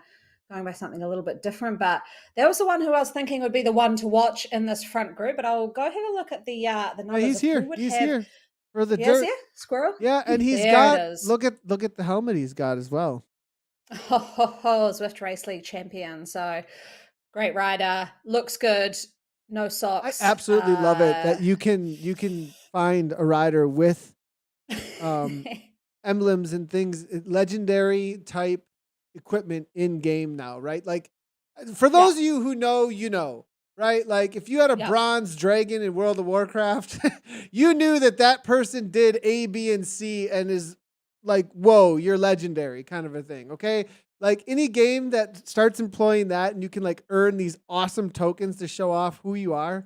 Speaker 2: going by something a little bit different. But that was the one who I was thinking would be the one to watch in this front group. But I'll go have a look at the
Speaker 1: Yeah,
Speaker 2: numbers
Speaker 1: he's
Speaker 2: of who
Speaker 1: here.
Speaker 2: would
Speaker 1: He's
Speaker 2: have.
Speaker 1: here for the
Speaker 2: Yes,
Speaker 1: Dirt.
Speaker 2: yeah, Squirrel.
Speaker 1: Yeah, and he's
Speaker 2: There it
Speaker 1: got
Speaker 2: is.
Speaker 1: look at the helmet he's got as well.
Speaker 2: Zwift Race League champion. So great rider, looks good, no
Speaker 1: I
Speaker 2: socks.
Speaker 1: absolutely love it that you can find a rider with emblems and things, legendary type equipment in game now, right? Like for those of you who know, right? Like if you had a bronze dragon in World of Warcraft, you knew that person did A, B, and C and is like, whoa, you're legendary kind of a thing, okay? Like any game that starts employing that and you can like earn these awesome tokens to show off who you are,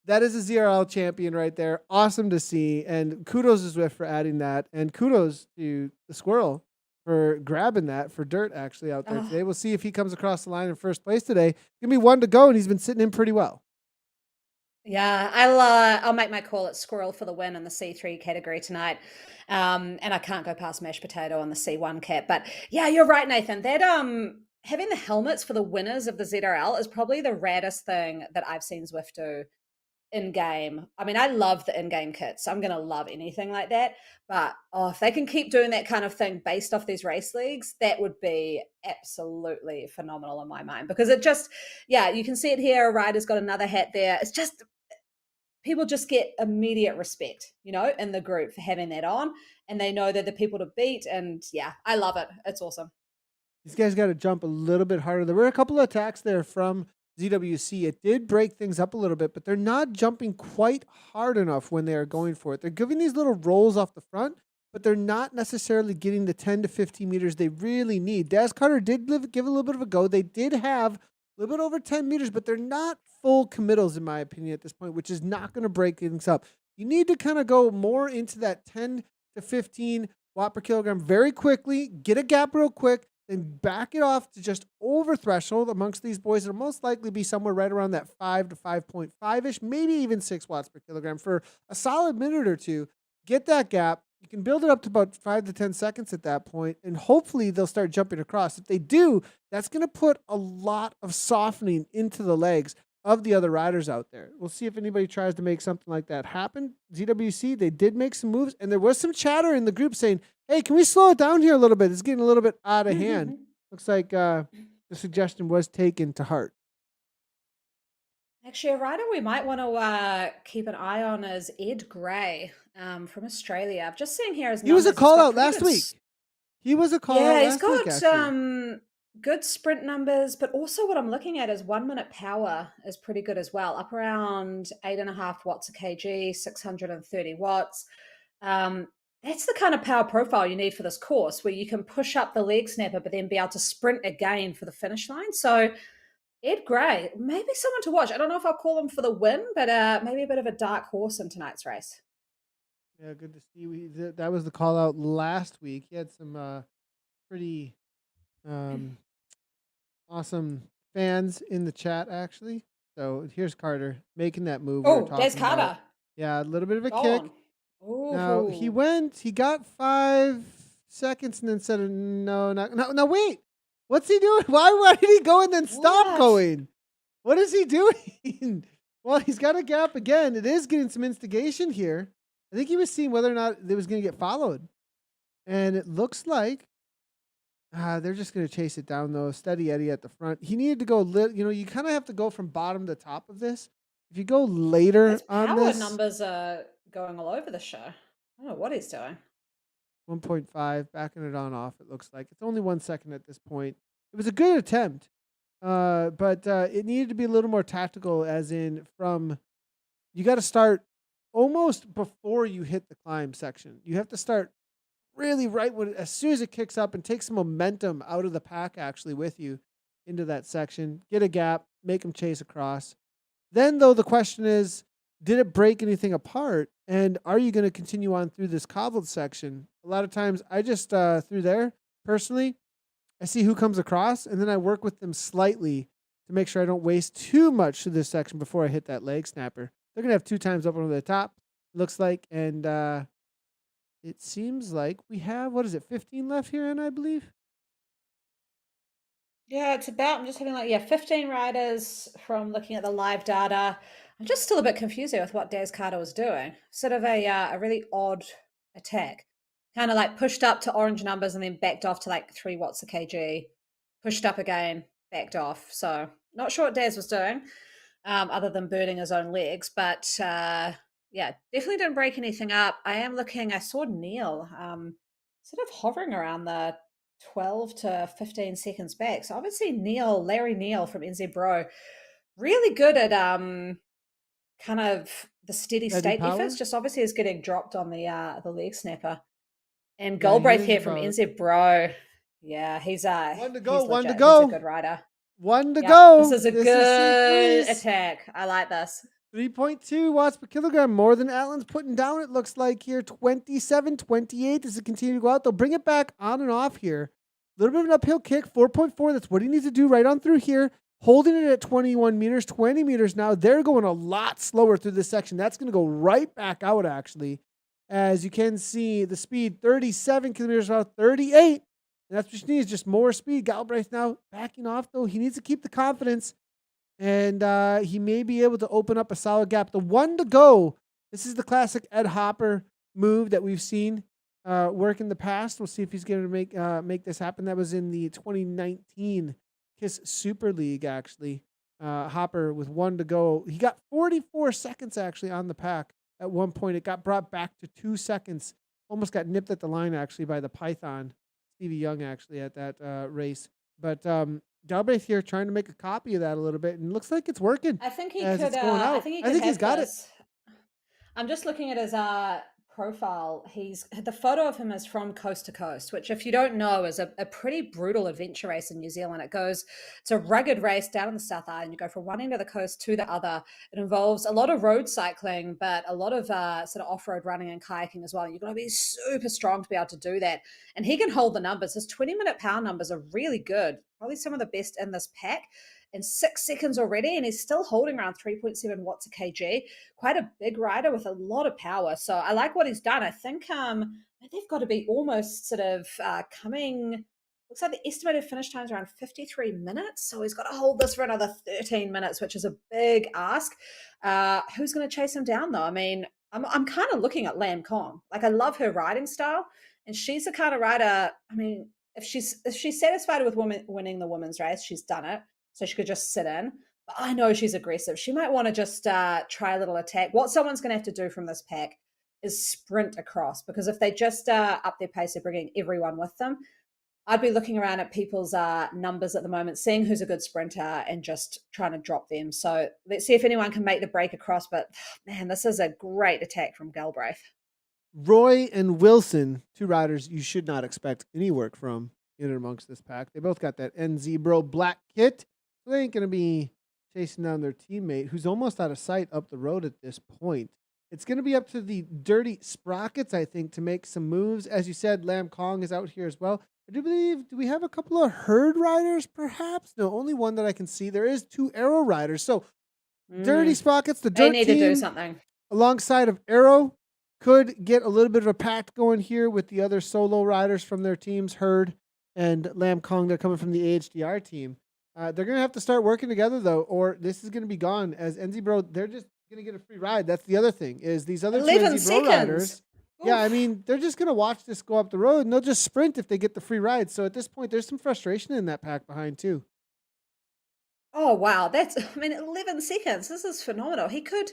Speaker 1: that is a ZRL champion right there. Awesome to see. And kudos to Zwift for adding that. And kudos to the Squirrel for grabbing that for Dirt actually out there today. We'll see if he comes across the line in first place today. Give me one to go, and he's been sitting in pretty well.
Speaker 2: Yeah, I'll make my call at Squirrel for the win in the C3 category tonight. And I can't go past Mashed Potato on the C1 cap. But yeah, you're right, Nathan. That having the helmets for the winners of the ZRL is probably the raddest thing that I've seen Zwift do in game. I mean, I love the in-game kits. So I'm gonna love anything like that. But if they can keep doing that kind of thing based off these race leagues, that would be absolutely phenomenal in my mind. Because it just, you can see it here. A rider's got another hat there. It's just people just get immediate respect, in the group for having that on, and they know they're the people to beat. And yeah, I love it. It's awesome.
Speaker 1: These guys got to jump a little bit harder. There were a couple of attacks there from ZWC. It did break things up a little bit, but they're not jumping quite hard enough when they are going for it. They're giving these little rolls off the front, but they're not necessarily getting the 10 to 15 meters they really need. Daz Carter did give a little bit of a go. They did have a little bit over 10 meters, but they're not full committals, in my opinion, at this point, which is not going to break things up. You need to kind of go more into that 10 to 15 watt per kilogram very quickly, get a gap real quick, then back it off to just over threshold amongst these boys. It'll most likely be somewhere right around that 5 to 5.5 ish, maybe even 6 watts per kilogram for a solid minute or two. Get that gap. You can build it up to about 5 to 10 seconds at that point, and hopefully they'll start jumping across. If they do, that's going to put a lot of softening into the legs of the other riders out there. We'll see if anybody tries to make something like that happen. ZWC, they did make some moves, and there was some chatter in the group saying, hey, can we slow it down here a little bit? It's getting a little bit out of hand. Looks like the suggestion was taken to heart.
Speaker 2: Actually, a rider we might want to keep an eye on is Ed Gray from Australia. I've just seen here his
Speaker 1: He was
Speaker 2: numbers.
Speaker 1: a call out last week. He was a call out
Speaker 2: Yeah, he's
Speaker 1: last week,
Speaker 2: got
Speaker 1: actually.
Speaker 2: good sprint numbers, but also what I'm looking at is 1 minute power is pretty good as well, up around 8.5 watts a kg, 630 watts. That's the kind of power profile you need for this course, where you can push up the leg snapper, but then be able to sprint again for the finish line. So Ed Gray, maybe someone to watch. I don't know if I'll call him for the win, but maybe a bit of a dark horse in tonight's race.
Speaker 1: Yeah, good to see. That was the call out last week. He had some pretty awesome fans in the chat, actually. So here's Carter making that move we were
Speaker 2: Oh, Des
Speaker 1: talking about.
Speaker 2: Carter.
Speaker 1: Yeah, a little bit of a
Speaker 2: Go
Speaker 1: kick.
Speaker 2: on.
Speaker 1: Now he
Speaker 2: Ooh.
Speaker 1: he got 5 seconds and then said, no, wait. What's he doing? Why did he go and then stop
Speaker 2: What?
Speaker 1: going? What is he doing? Well, he's got a gap again. It is getting some instigation here. I think he was seeing whether or not it was going to get followed. And it looks like they're just going to chase it down, though. Steady Eddie at the front. He needed to go, you kind of have to go from bottom to top of this. If you go later
Speaker 2: His
Speaker 1: on
Speaker 2: power
Speaker 1: this,
Speaker 2: numbers are going all over the show. I don't know what he's doing.
Speaker 1: 1.5, backing it on off, it looks like. It's only 1 second at this point. It was a good attempt, but it needed to be a little more tactical, as in you got to start almost before you hit the climb section. You have to start really right as soon as it kicks up and take some momentum out of the pack actually with you into that section. Get a gap, make them chase across. Then, though, the question is, did it break anything apart? And are you going to continue on through this cobbled section? A lot of times I just, through there, personally, I see who comes across, and then I work with them slightly to make sure I don't waste too much through this section before I hit that leg snapper. They're going to have 2 times up over the top, looks like, and it seems like we have, 15 left here, and I believe?
Speaker 2: Yeah, it's about, I'm just having 15 riders from looking at the live data. I'm just still a bit confused here with what Des Carter was doing. Sort of a really odd attack. Kind of like pushed up to orange numbers and then backed off to like 3 watts a kg. Pushed up again, backed off. So not sure what Des was doing, other than burning his own legs. But yeah, definitely didn't break anything up. I saw Neil sort of hovering around the 12 to 15 seconds back. So obviously Larry Neil from Innsbruck, really good at kind of the steady
Speaker 1: Steady
Speaker 2: state
Speaker 1: power?
Speaker 2: efforts. Just obviously is getting dropped on the leg snapper. And
Speaker 1: Yeah, he
Speaker 2: Galbraith
Speaker 1: is
Speaker 2: here from
Speaker 1: about
Speaker 2: Innsbruck. Yeah, he's
Speaker 1: 1 to go,
Speaker 2: he's
Speaker 1: 1 to
Speaker 2: legit. He's a
Speaker 1: go.
Speaker 2: good rider.
Speaker 1: 1 to
Speaker 2: Yeah, this
Speaker 1: go.
Speaker 2: is a
Speaker 1: This is some
Speaker 2: good
Speaker 1: threes.
Speaker 2: attack. I like this.
Speaker 1: 3.2 watts per kilogram, more than Atlan's putting down, it looks like here. 27, 28 as it continue to go out. They'll bring it back on and off here. A little bit of an uphill kick, 4.4. That's what he needs to do right on through here. Holding it at 21 meters, 20 meters now. They're going a lot slower through this section. That's going to go right back out, actually. As you can see, the speed, 37 kilometers per hour, 38. And that's what you need, is just more speed. Galbraith now backing off, though. He needs to keep the confidence. And he may be able to open up a solid gap. The 1 to go. This is the classic Ed Hopper move that we've seen work in the past. We'll see if he's going to make this happen. That was in the 2019 KISS Super League, actually. Hopper with 1 to go. He got 44 seconds, actually, on the pack at one point. It got brought back to 2 seconds. Almost got nipped at the line, actually, by the Python. Stevie Young, actually, at that race. But Galbraith here trying to make a copy of that a little bit, and looks like it's working
Speaker 2: I think he
Speaker 1: as
Speaker 2: could
Speaker 1: it's going
Speaker 2: I
Speaker 1: out.
Speaker 2: think he
Speaker 1: I
Speaker 2: could
Speaker 1: think he's
Speaker 2: have
Speaker 1: got it.
Speaker 2: this. I'm just looking at his profile, he's the photo of him is from coast to coast, which, if you don't know, is a pretty brutal adventure race in New Zealand. It's a rugged race down in the South Island. You go from one end of the coast to the other. It involves a lot of road cycling, but a lot of sort of off road running and kayaking as well. You've got to be super strong to be able to do that. And he can hold the numbers. His 20-minute power numbers are really good, probably some of the best in this pack. In 6 seconds already, and he's still holding around 3.7 watts a kg. Quite a big rider with a lot of power. So I like what he's done. I think they've got to be almost sort of coming. Looks like the estimated finish time is around 53 minutes. So he's got to hold this for another 13 minutes, which is a big ask. Who's going to chase him down, though? I mean, I'm kind of looking at Lam Kong. Like, I love her riding style, and she's the kind of rider. I mean, if she's satisfied with winning the women's race, she's done it. So she could just sit in. But I know she's aggressive. She might want to just try a little attack. What someone's going to have to do from this pack is sprint across, because if they just up their pace, they're bringing everyone with them. I'd be looking around at people's numbers at the moment, seeing who's a good sprinter and just trying to drop them. So let's see if anyone can make the break across. But man, this is a great attack from Galbraith.
Speaker 1: Roy and Wilson, two riders you should not expect any work from in and amongst this pack. They both got that NZ black kit. So they ain't going to be chasing down their teammate, who's almost out of sight up the road at this point. It's going to be up to the Dirty Sprockets, I think, to make some moves. As you said, Lam Kong is out here as well. I do believe, do we have a couple of herd riders, perhaps? No, only one that I can see. There is two Arrow riders. So Dirty Sprockets, the
Speaker 2: They
Speaker 1: dirt
Speaker 2: need
Speaker 1: team,
Speaker 2: to do something.
Speaker 1: alongside of Arrow, could get a little bit of a pact going here with the other solo riders from their teams, Herd and Lam Kong. They're coming from the AHDR team. They're going to have to start working together, though, or this is going to be gone. As NZ Bro, they're just going to get a free ride. That's the other thing, is these other two
Speaker 2: 11
Speaker 1: NZ Bro riders.
Speaker 2: seconds.
Speaker 1: Yeah, I
Speaker 2: Oof.
Speaker 1: mean, they're just going to watch this go up the road, and they'll just sprint if they get the free ride. So at this point, there's some frustration in that pack behind, too.
Speaker 2: Oh, wow. I mean, 11 seconds. This is phenomenal. If he could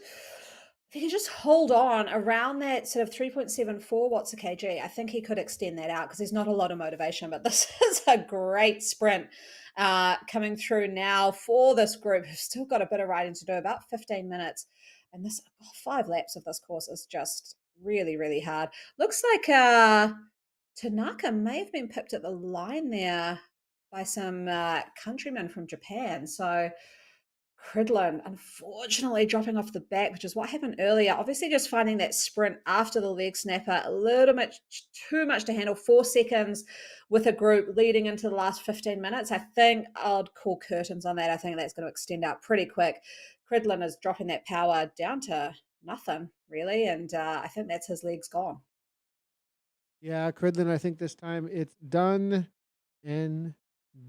Speaker 2: just hold on around that sort of 3.74 watts a kg, I think he could extend that out, because there's not a lot of motivation. But this is a great sprint coming through now for this group who've still got a bit of riding to do, about 15 minutes. And 5 laps of this course is just really, really hard. Looks like Tanaka may have been pipped at the line there by some countrymen from Japan. So Cridlin, unfortunately, dropping off the back, which is what happened earlier. Obviously, just finding that sprint after the leg snapper a little bit too much to handle. 4 seconds with a group leading into the last 15 minutes. I think I'd call curtains on that. I think that's going to extend out pretty quick. Cridlin is dropping that power down to nothing, really. And I think that's his legs gone.
Speaker 1: Yeah, Cridlin, I think this time it's done and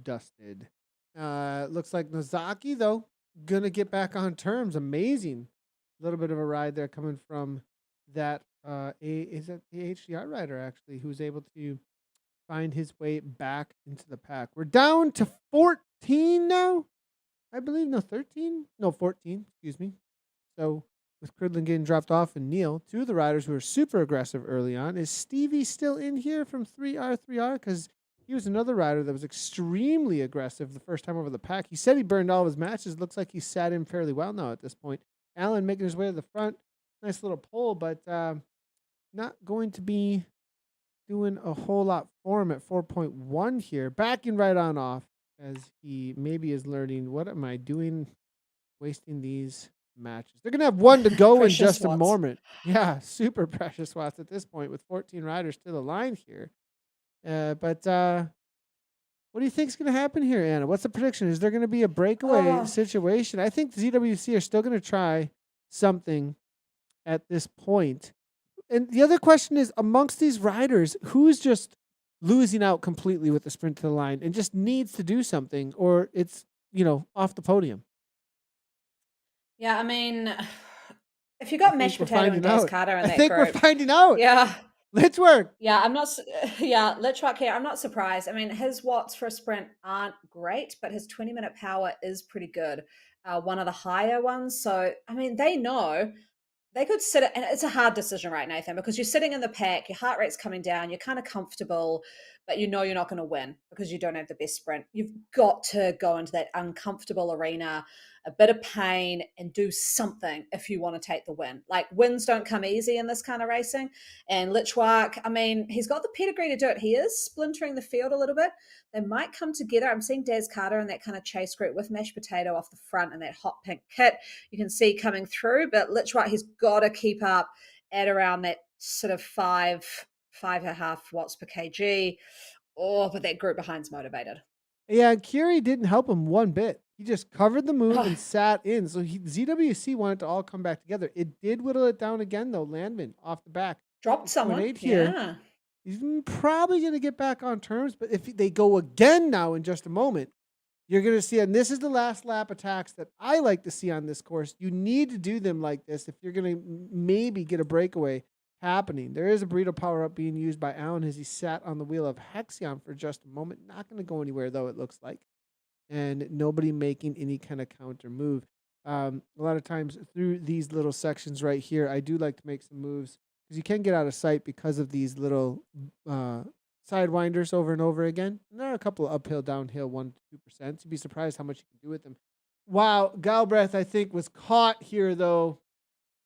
Speaker 1: dusted. Looks like Nozaki, though, gonna get back on terms. Amazing. A little bit of a ride there coming from that is that the HDR rider, actually, who's able to find his way back into the pack. We're down to 14 now, I believe. No, 13? No, 14, excuse me. So with Cridlin getting dropped off and Neil, two of the riders who were super aggressive early on. Is Stevie still in here from 3R3R? Because he was another rider that was extremely aggressive the first time over the pack. He said he burned all of his matches. Looks like he sat in fairly well now at this point. Allen making his way to the front. Nice little pull, but not going to be doing a whole lot for him at 4.1 here. Backing right on off, as he maybe is learning, what am I doing wasting these matches? They're going to have one to go in just a moment. Yeah, super precious watts at this point with 14 riders to the line here. But what do you think is going to happen here, Anna? What's the prediction? Is there going to be a breakaway situation? I think ZWC are still going to try something at this point. And the other question is, amongst these riders, who's just losing out completely with the sprint to the line and just needs to do something, or it's, off the podium?
Speaker 2: Yeah, I mean, if you got mashed potato and Gas Carter in that
Speaker 1: group. We're finding out.
Speaker 2: Yeah.
Speaker 1: Let's work.
Speaker 2: Yeah, I'm not. Yeah, let's rock here. I'm not surprised. I mean, his watts for a sprint aren't great, but his 20-minute power is pretty good. One of the higher ones. So, I mean, they know they could sit, and it's a hard decision, right, Nathan? Because you're sitting in the pack, your heart rate's coming down, you're kind of comfortable, but you know you're not going to win because you don't have the best sprint. You've got to go into that uncomfortable arena, a bit of pain, and do something if you want to take the win. Like, wins don't come easy in this kind of racing. And Litchwark, I mean, he's got the pedigree to do it. He is splintering the field a little bit. They might come together. I'm seeing Daz Carter in that kind of chase group with Mashed Potato off the front and that hot pink kit you can see coming through. But Litchwark, he's got to keep up at around that sort of 5.5 watts per kg. Oh, but that group behind's motivated.
Speaker 1: Yeah, and Curie didn't help him one bit. He just covered the move
Speaker 2: Oh,
Speaker 1: and sat in. So ZWC wanted to all come back together. It did whittle it down again, though. Landman off the back.
Speaker 2: dropped someone.
Speaker 1: 0.8 here.
Speaker 2: Yeah.
Speaker 1: He's probably going to get back on terms. But if they go again now in just a moment, you're going to see, and this is the last lap attacks that I like to see on this course. You need to do them like this if you're going to maybe get a breakaway happening. There is a burrito power-up being used by Allen as he sat on the wheel of Hexion for just a moment. Not going to go anywhere, though, it looks like. And nobody making any kind of counter move. A lot of times through these little sections right here, I do like to make some moves because you can get out of sight because of these little sidewinders over and over again. And there are a couple of uphill, downhill, 1% to 2%. You'd be surprised how much you can do with them. Wow, Galbraith, I think, was caught here, though.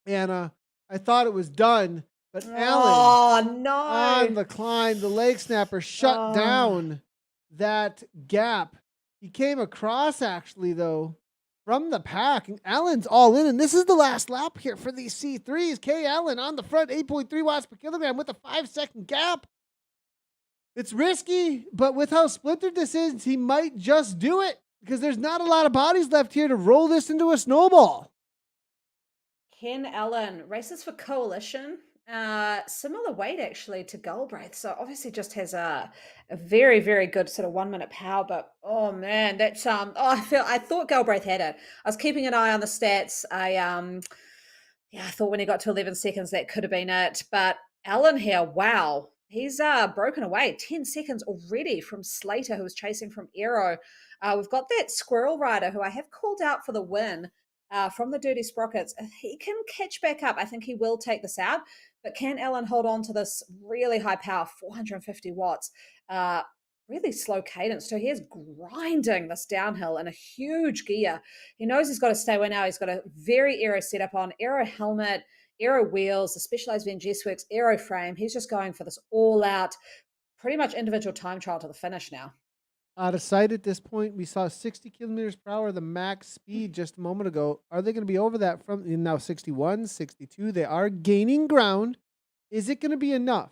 Speaker 1: Anna, I thought it was done, but Allen
Speaker 2: no.
Speaker 1: on the climb, the leg snapper shut down that gap. He came across, actually, though, from the pack. And Allen's all in, and this is the last lap here for these C3s. Kay Allen on the front, 8.3 watts per kilogram with a 5-second gap. It's risky, but with how splintered this is, he might just do it because there's not a lot of bodies left here to roll this into a snowball.
Speaker 2: Ken Allen races for Coalition. Similar weight actually to Galbraith, so obviously just has a very, very good sort of 1 minute power. But oh man, that's I thought Galbraith had it. I was keeping an eye on the stats. I thought when he got to 11 seconds that could have been it. But Allen here, wow, he's broken away 10 seconds already from Slater, who was chasing from Aero. We've got that Squirrel Rider who I have called out for the win. From the Dirty Sprockets. If he can catch back up, I think he will take this out. But can Allen hold on to this really high power, 450 watts, really slow cadence too? He is grinding this downhill in a huge gear. He knows he's got to stay away now. He's got a very Aero setup on, Aero helmet, Aero wheels, the Specialized VNGS Works Aero frame. He's just going for this all-out, pretty much individual time trial to the finish now.
Speaker 1: Out of sight at this point, we saw 60 kilometers per hour, the max speed just a moment ago. Are they going to be over that from now 61, 62? They are gaining ground. Is it going to be enough?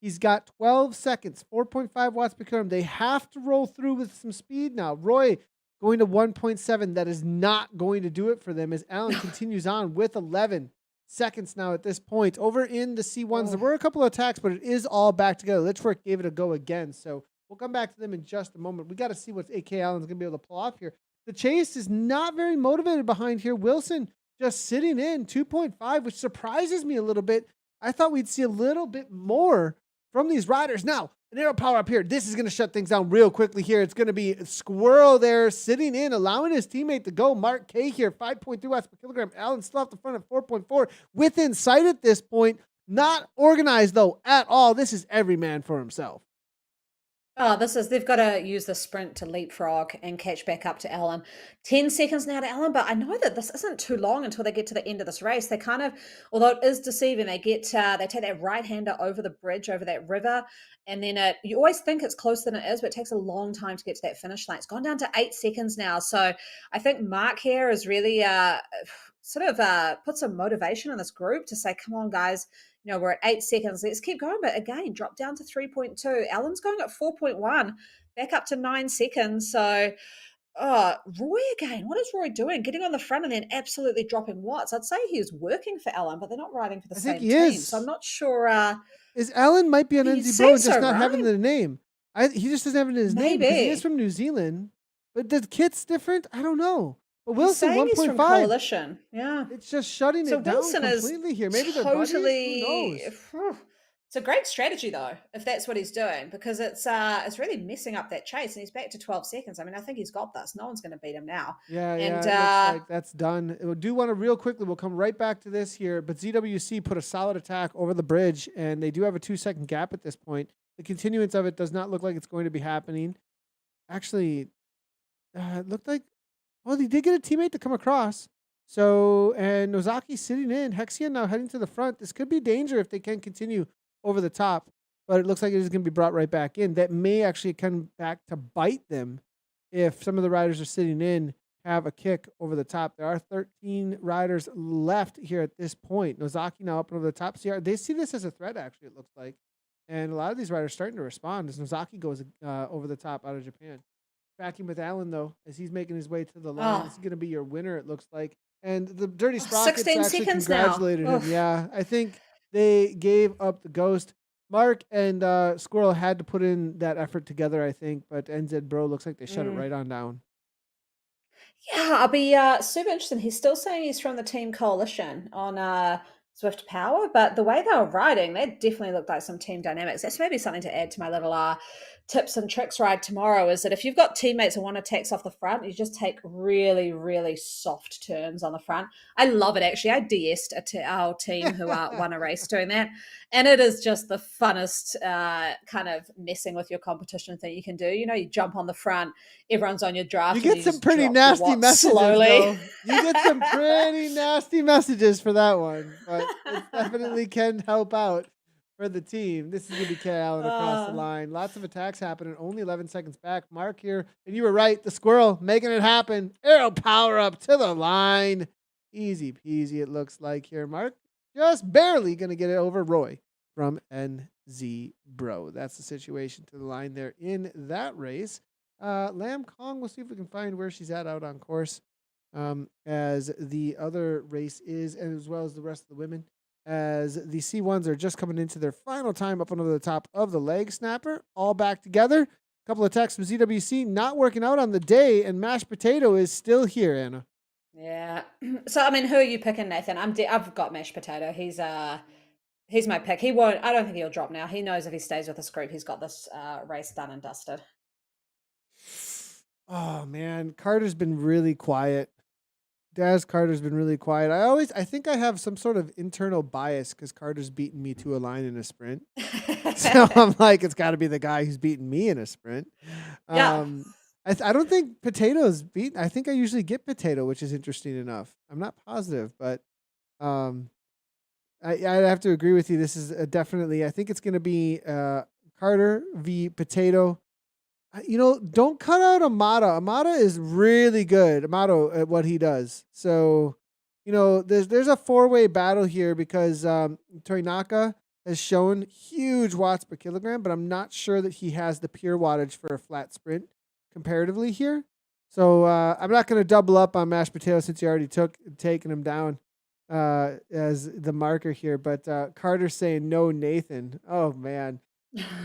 Speaker 1: He's got 12 seconds, 4.5 watts per kilogram. They have to roll through with some speed now. Roy going to 1.7. That is not going to do it for them as Allen continues on with 11 seconds now at this point. Over in the C1s, there were a couple of attacks, but it is all back together. Litchwork gave it a go again, so we'll come back to them in just a moment. We got to see what A.K. Allen's going to be able to pull off here. The chase is not very motivated behind here. Wilson just sitting in 2.5, which surprises me a little bit. I thought we'd see a little bit more from these riders. Now, an Aero power up here. This is going to shut things down real quickly here. It's going to be Squirrel there sitting in, allowing his teammate to go. Mark K here, 5.3 watts per kilogram. Allen still off the front at 4.4. Within sight at this point. Not organized, though, at all. This is every man for himself.
Speaker 2: Oh, they've got to use the sprint to leapfrog and catch back up to Allen. 10 seconds now to Allen, but I know that this isn't too long until they get to the end of this race. They kind of, although it is deceiving, they take that right-hander over the bridge, over that river, and then you always think it's closer than it is, but it takes a long time to get to that finish line. It's gone down to 8 seconds now, so I think Mark here is really put some motivation in this group to say, come on, guys, we're at 8 seconds. Let's keep going. But again, drop down to 3.2. Allen's going at 4.1, back up to 9 seconds. So, Roy again. What is Roy doing? Getting on the front and then absolutely dropping watts. I'd say he was working for Allen, but they're not riding for the same team. So I'm not sure.
Speaker 1: Is Allen might be an NZ Bro and just not having the name? He just doesn't have it in his name because he is from New Zealand. But the kit's different? I don't know. But Wilson 1.5.
Speaker 2: Coalition. Yeah.
Speaker 1: It's just shutting it down completely here. Maybe they're buddies. Who knows?
Speaker 2: It's a great strategy though, if that's what he's doing, because it's really messing up that chase, and he's back to 12 seconds. I mean, I think he's got this. No one's going to beat him now.
Speaker 1: Yeah, it looks like that's done. We do want to real quickly. We'll come right back to this here, but ZWC put a solid attack over the bridge, and they do have a 2-second gap at this point. the continuance of it does not look like it's going to be happening. Actually, it looked like, well, he did get a teammate to come across. So, and Nozaki sitting in. Hexian now heading to the front. This could be danger if they can continue over the top, but it looks like it is going to be brought right back in. That may actually come back to bite them if some of the riders are sitting in have a kick over the top. There are 13 riders left here at this point. Nozaki now up over the top. See, they see this as a threat, actually, it looks like. And a lot of these riders starting to respond as Nozaki goes over the top out of Japan. Tracking with Allen, though, as he's making his way to the line. This is going to be your winner, it looks like. And the Dirty Sprockets
Speaker 2: 16
Speaker 1: actually
Speaker 2: seconds
Speaker 1: congratulated
Speaker 2: now.
Speaker 1: him. Yeah, I think they gave up the ghost. Mark and Squirrel had to put in that effort together, I think. But NZ Bro looks like they shut it right on down.
Speaker 2: Yeah, I'll be super interested. He's still saying he's from the Team Coalition on Zwift Power, but the way they were riding, they definitely looked like some team dynamics. That's maybe something to add to my little tips and tricks ride tomorrow, is that if you've got teammates who want to tax off the front, you just take really, really soft turns on the front. I love it, actually. I DS'd our team who won a race doing that. And it is just the funnest kind of messing with your competition thing you can do. You know, you jump on the front, everyone's on your draft.
Speaker 1: You get some pretty nasty messages,
Speaker 2: slowly.
Speaker 1: though. You get some pretty nasty messages for that one, but it definitely can help out for the team. This is going to be K. Allen across the line. Lots of attacks happening, only 11 seconds back. Mark here, and you were right. The Squirrel making it happen. Arrow power up to the line. Easy peasy, it looks like here. Mark just barely going to get it over Roy from NZ Bro. That's the situation to the line there in that race. Lam Kong, we'll see if we can find where she's at out on course, as the other race is, and as well as the rest of the women, as the C1s are just coming into their final time up onto the top of the leg snapper, all back together. A couple of texts from ZWC, not working out on the day, and Mashed Potato is still here, Anna.
Speaker 2: Yeah. So, I mean, who are you picking, Nathan? I've got Mashed Potato. He's my pick. He won't. I don't think he'll drop now. He knows if he stays with this group, he's got this race done and dusted.
Speaker 1: Oh man, Carter's been really quiet. Daz Carter's been really quiet. I think I have some sort of internal bias because Carter's beaten me to a line in a sprint. So I'm like, it's got to be the guy who's beaten me in a sprint.
Speaker 2: Yeah.
Speaker 1: I don't think Potato's beat. I think I usually get Potato, which is interesting enough. I'm not positive, but I have to agree with you. This is definitely, I think it's going to be Carter v. Potato. Don't cut out Amada. Amada is really good, Amato, at what he does. So, there's a four-way battle here because Toinaka has shown huge watts per kilogram, but I'm not sure that he has the pure wattage for a flat sprint comparatively here. So I'm not going to double up on Mashed Potato since you already taken him down as the marker here. But Carter's saying no, Nathan. Oh man.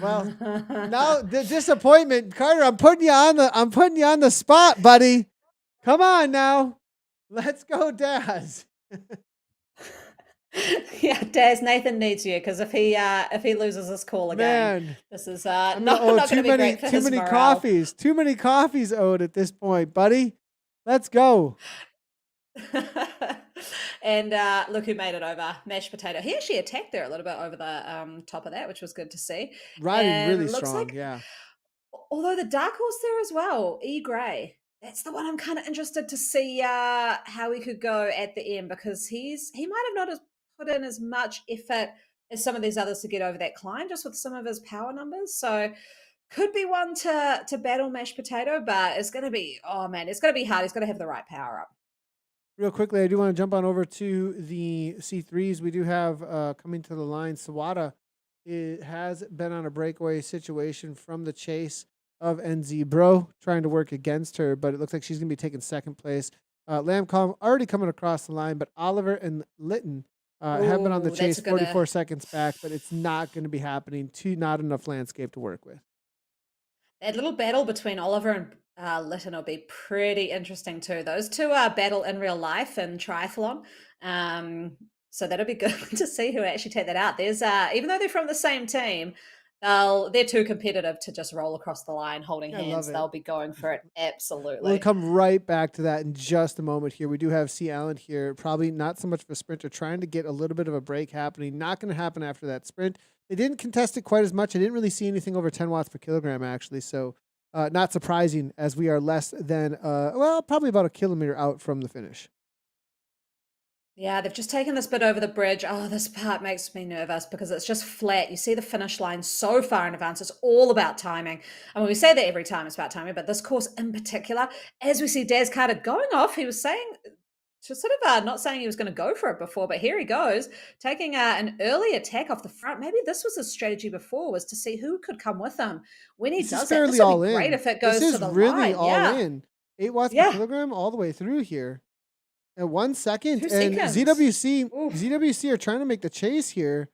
Speaker 1: Well, now the disappointment, Carter. I'm putting you on the spot, buddy. Come on now, let's go, Daz.
Speaker 2: Yeah, Daz. Nathan needs you because if he loses this call again,
Speaker 1: Man,
Speaker 2: this is not going to be great for his morale.
Speaker 1: coffees. Too many coffees owed at this point, buddy. Let's go.
Speaker 2: And look who made it over, Mashed Potato. He actually attacked there a little bit over the top of that, which was good to see.
Speaker 1: Riding
Speaker 2: And
Speaker 1: really
Speaker 2: looks
Speaker 1: strong,
Speaker 2: like,
Speaker 1: yeah.
Speaker 2: although the dark horse there as well, E Gray. That's the one I'm kind of interested to see how he could go at the end, because he might have not put in as much effort as some of these others to get over that climb, just with some of his power numbers. So could be one to battle Mashed Potato, but it's going to be, oh man, it's going to be hard. He's got to have the right power up.
Speaker 1: Real quickly, I do want to jump on over to the C3s. We do have coming to the line, Sawada. It has been on a breakaway situation from the chase of NZ Bro, trying to work against her, but it looks like she's going to be taking second place. Lamcom already coming across the line, but Oliver and Litton have been on the chase 44 seconds back, but it's not going to be happening. Not enough landscape to work with.
Speaker 2: That little battle between Oliver and Litton will be pretty interesting too. Those two battle in real life in triathlon. So that'll be good to see who actually take that out. There's even though they're from the same team, they're too competitive to just roll across the line holding hands. They'll be going for it. Absolutely.
Speaker 1: We'll come right back to that in just a moment here. We do have C. Allen here, probably not so much of a sprinter, trying to get a little bit of a break happening. Not going to happen after that sprint. They didn't contest it quite as much. I didn't really see anything over 10 watts per kilogram, actually. So not surprising, as we are less than, probably about a kilometer out from the finish.
Speaker 2: Yeah, they've just taken this bit over the bridge. Oh, this part makes me nervous because it's just flat. You see the finish line so far in advance. It's all about timing. I mean, we say that every time it's about timing, but this course in particular, as we see Des Carter going off, he was saying, just sort of not saying he was going to go for it before, but here he goes, taking an early attack off the front. Maybe this was his strategy before, was to see who could come with him when he
Speaker 1: This is
Speaker 2: does that.
Speaker 1: fairly
Speaker 2: This would
Speaker 1: all
Speaker 2: be great
Speaker 1: in.
Speaker 2: if it
Speaker 1: This
Speaker 2: goes
Speaker 1: is
Speaker 2: to the
Speaker 1: really
Speaker 2: line.
Speaker 1: all
Speaker 2: Yeah,
Speaker 1: in. 8 watts per
Speaker 2: yeah,
Speaker 1: kilogram all the way through here. At 1 second.
Speaker 2: 2 seconds. Oof.
Speaker 1: ZWC are trying to make the chase here.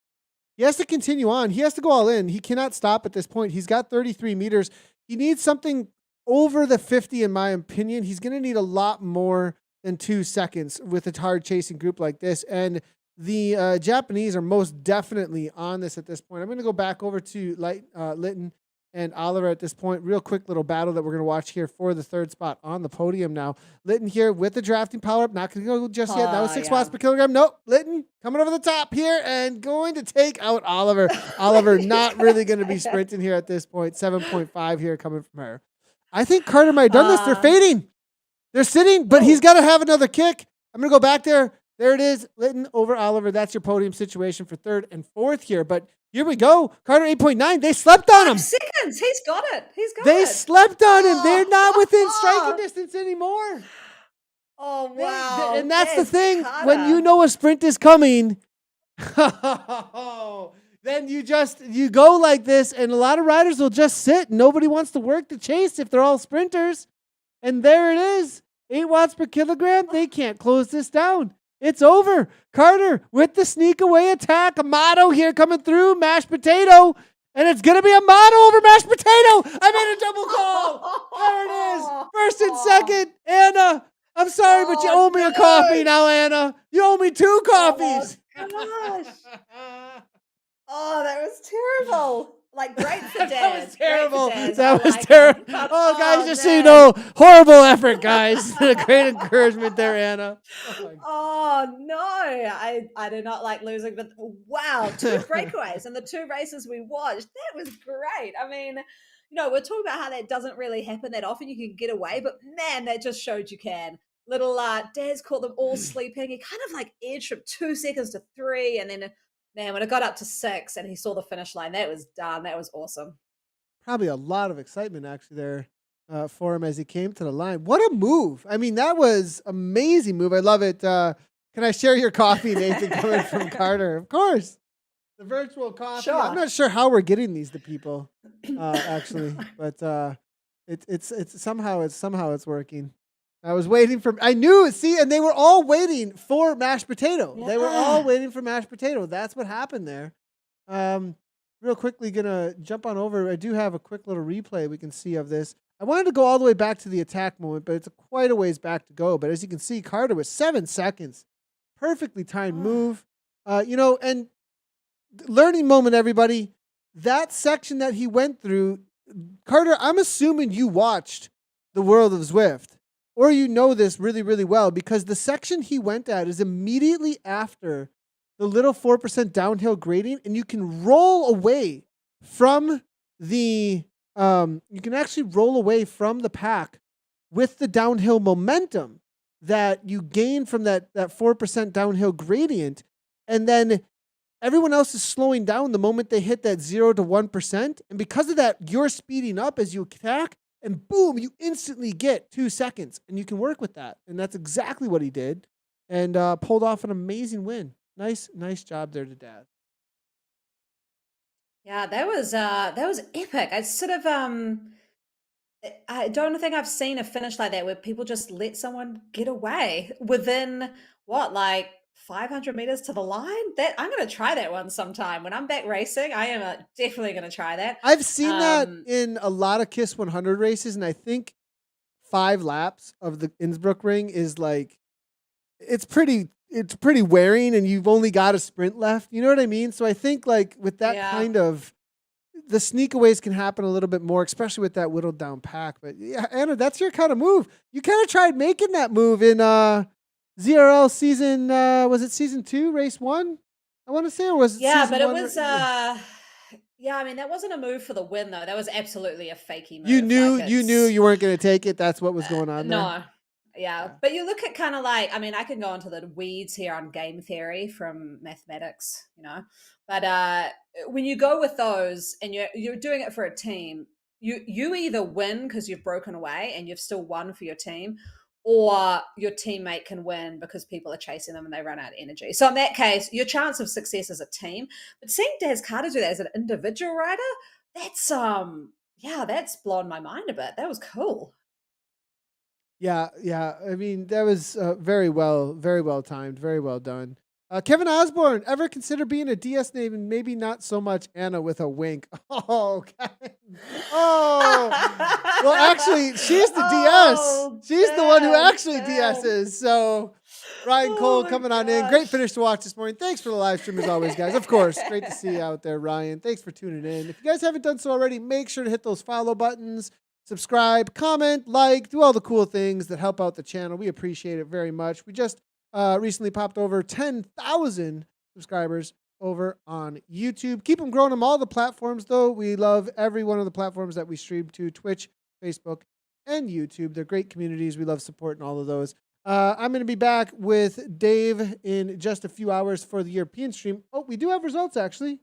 Speaker 1: He has to continue on. He has to go all in. He cannot stop at this point. He's got 33 meters. He needs something over the 50, in my opinion. He's going to need a lot more than 2 seconds with a hard chasing group like this. And the Japanese are most definitely on this at this point. I'm going to go back over to Litton and Oliver at this point. Real quick little battle that we're going to watch here for the third spot on the podium now. Litton here with the drafting power up. Not going to go just yet. That was 6 watts per kilogram. Nope. Litton coming over the top here and going to take out Oliver. Oliver not really going to be sprinting here at this point. 7.5 here coming from her. I think Carter might have done this. They're fading. They're sitting, but he's got to have another kick. I'm going to go back there. There it is. Litton over Oliver. That's your podium situation for third and fourth here. But here we go. Carter 8.9. They slept on him.
Speaker 2: 5 seconds. He's got it. He's got
Speaker 1: They
Speaker 2: it.
Speaker 1: slept on him. They're not within striking distance anymore.
Speaker 2: Oh, wow.
Speaker 1: And that's the thing.
Speaker 2: Carter.
Speaker 1: When you know a sprint is coming, then you go like this, and a lot of riders will just sit. Nobody wants to work the chase if they're all sprinters. And there it is. 8 watts per kilogram. They can't close this down. It's over. Carter with the sneak away attack. A motto here coming through. Mashed potato. And it's going to be a motto over mashed potato. I made a double call. There it is. First and second. Anna, I'm sorry, but you owe me a coffee now, Anna. You owe me 2 coffees.
Speaker 2: Oh, gosh. Oh, that was terrible. Like, great for Dad.
Speaker 1: That was terrible.
Speaker 2: Great for Dad.
Speaker 1: That
Speaker 2: I
Speaker 1: was
Speaker 2: like
Speaker 1: terrible.
Speaker 2: him.
Speaker 1: Oh, guys, just so you
Speaker 2: Dad.
Speaker 1: know, horrible effort, guys. Great encouragement there, Anna.
Speaker 2: Oh no, I do not like losing, but wow, 2 breakaways in the 2 races we watched. That was great. I mean, we're talking about how that doesn't really happen that often. You can get away, but man, that just showed you can. Little Daz caught them all sleeping. He kind of like edged from 2 seconds to 3, and then man, when it got up to 6 and he saw the finish line, that was done. That was awesome.
Speaker 1: Probably a lot of excitement actually there for him as he came to the line. What a move. I mean, that was amazing move. I love it. Can I share your coffee, Nathan, coming from Carter? Of course. The virtual coffee.
Speaker 2: Sure.
Speaker 1: I'm not sure how we're getting these to people, actually, but it's somehow it's working. I was waiting for, I knew, see, and they were all waiting for mashed potato.
Speaker 2: Yeah.
Speaker 1: They were all waiting for mashed potato. That's what happened there. Real quickly, gonna jump on over. I do have a quick little replay we can see of this. I wanted to go all the way back to the attack moment, but it's quite a ways back to go. But as you can see, Carter was 7 seconds. Perfectly timed move. And learning moment, everybody. That section that he went through, Carter, I'm assuming you watched The World of Zwift. Or you know this really, really well, because the section he went at is immediately after the little 4% downhill grading, and you can roll away from the you can actually roll away from the pack with the downhill momentum that you gain from that 4% downhill gradient, and then everyone else is slowing down the moment they hit that 0 to 1%, and because of that, you're speeding up as you attack. And boom, you instantly get 2 seconds, and you can work with that. And that's exactly what he did, and pulled off an amazing win. Nice job there to Dad.
Speaker 2: Yeah, that was epic. I sort of I don't think I've seen a finish like that where people just let someone get away within like 500 meters to the line. That I'm going to try that one sometime when I'm back racing. I am definitely going to try that.
Speaker 1: I've seen that in a lot of KISS 100 races, and I think 5 laps of the Innsbruck ring is like, it's pretty wearing, and you've only got a sprint left. You know what I mean? So I think like with that kind of, the sneakaways can happen a little bit more, especially with that whittled down pack. But yeah, Anna, that's your kind of move. You kind of tried making that move in ZRL season, was it season 2, race 1? I want to say, or was it
Speaker 2: Yeah,
Speaker 1: season
Speaker 2: but it
Speaker 1: 1
Speaker 2: was Yeah, I mean, that wasn't a move for the win, though. That was absolutely a fakey
Speaker 1: You
Speaker 2: move.
Speaker 1: knew
Speaker 2: Like,
Speaker 1: you knew
Speaker 2: it's
Speaker 1: you weren't going to take it. That's what was going on there.
Speaker 2: no. Yeah.
Speaker 1: Yeah.
Speaker 2: But you look at kind of like, I mean, I can go into the weeds here on game theory from mathematics, you know. But when you go with those and you're doing it for a team, you either win because you've broken away and you've still won for your team, or your teammate can win because people are chasing them and they run out of energy. So in that case, your chance of success as a team. But seeing Daz Carter do that as an individual rider, that's yeah, that's blown my mind a bit. That was cool.
Speaker 1: Yeah, yeah. I mean, that was very well timed, very well done. Kevin Osborne, ever consider being a DS name and maybe not so much Anna with a wink? Oh, Kevin. Oh, well, actually, she's the DS.
Speaker 2: Oh,
Speaker 1: She's the one who
Speaker 2: Ben,
Speaker 1: actually
Speaker 2: Ben.
Speaker 1: DS's. So, Ryan
Speaker 2: Oh
Speaker 1: Cole
Speaker 2: my
Speaker 1: coming on in. Great
Speaker 2: gosh.
Speaker 1: finish to watch this morning. Thanks for the live stream as always, guys. Of course, great to see you out there, Ryan. Thanks for tuning in. If you guys haven't done so already, make sure to hit those follow buttons. Subscribe, comment, like, do all the cool things that help out the channel. We appreciate it very much. We just recently popped over 10,000 subscribers over on YouTube. Keep them growing on all the platforms, though. We love every one of the platforms that we stream to: Twitch, Facebook, and YouTube. They're great communities. We love supporting all of those. I'm going to be back with Dave in just a few hours for the European stream. Oh, we do have results, actually.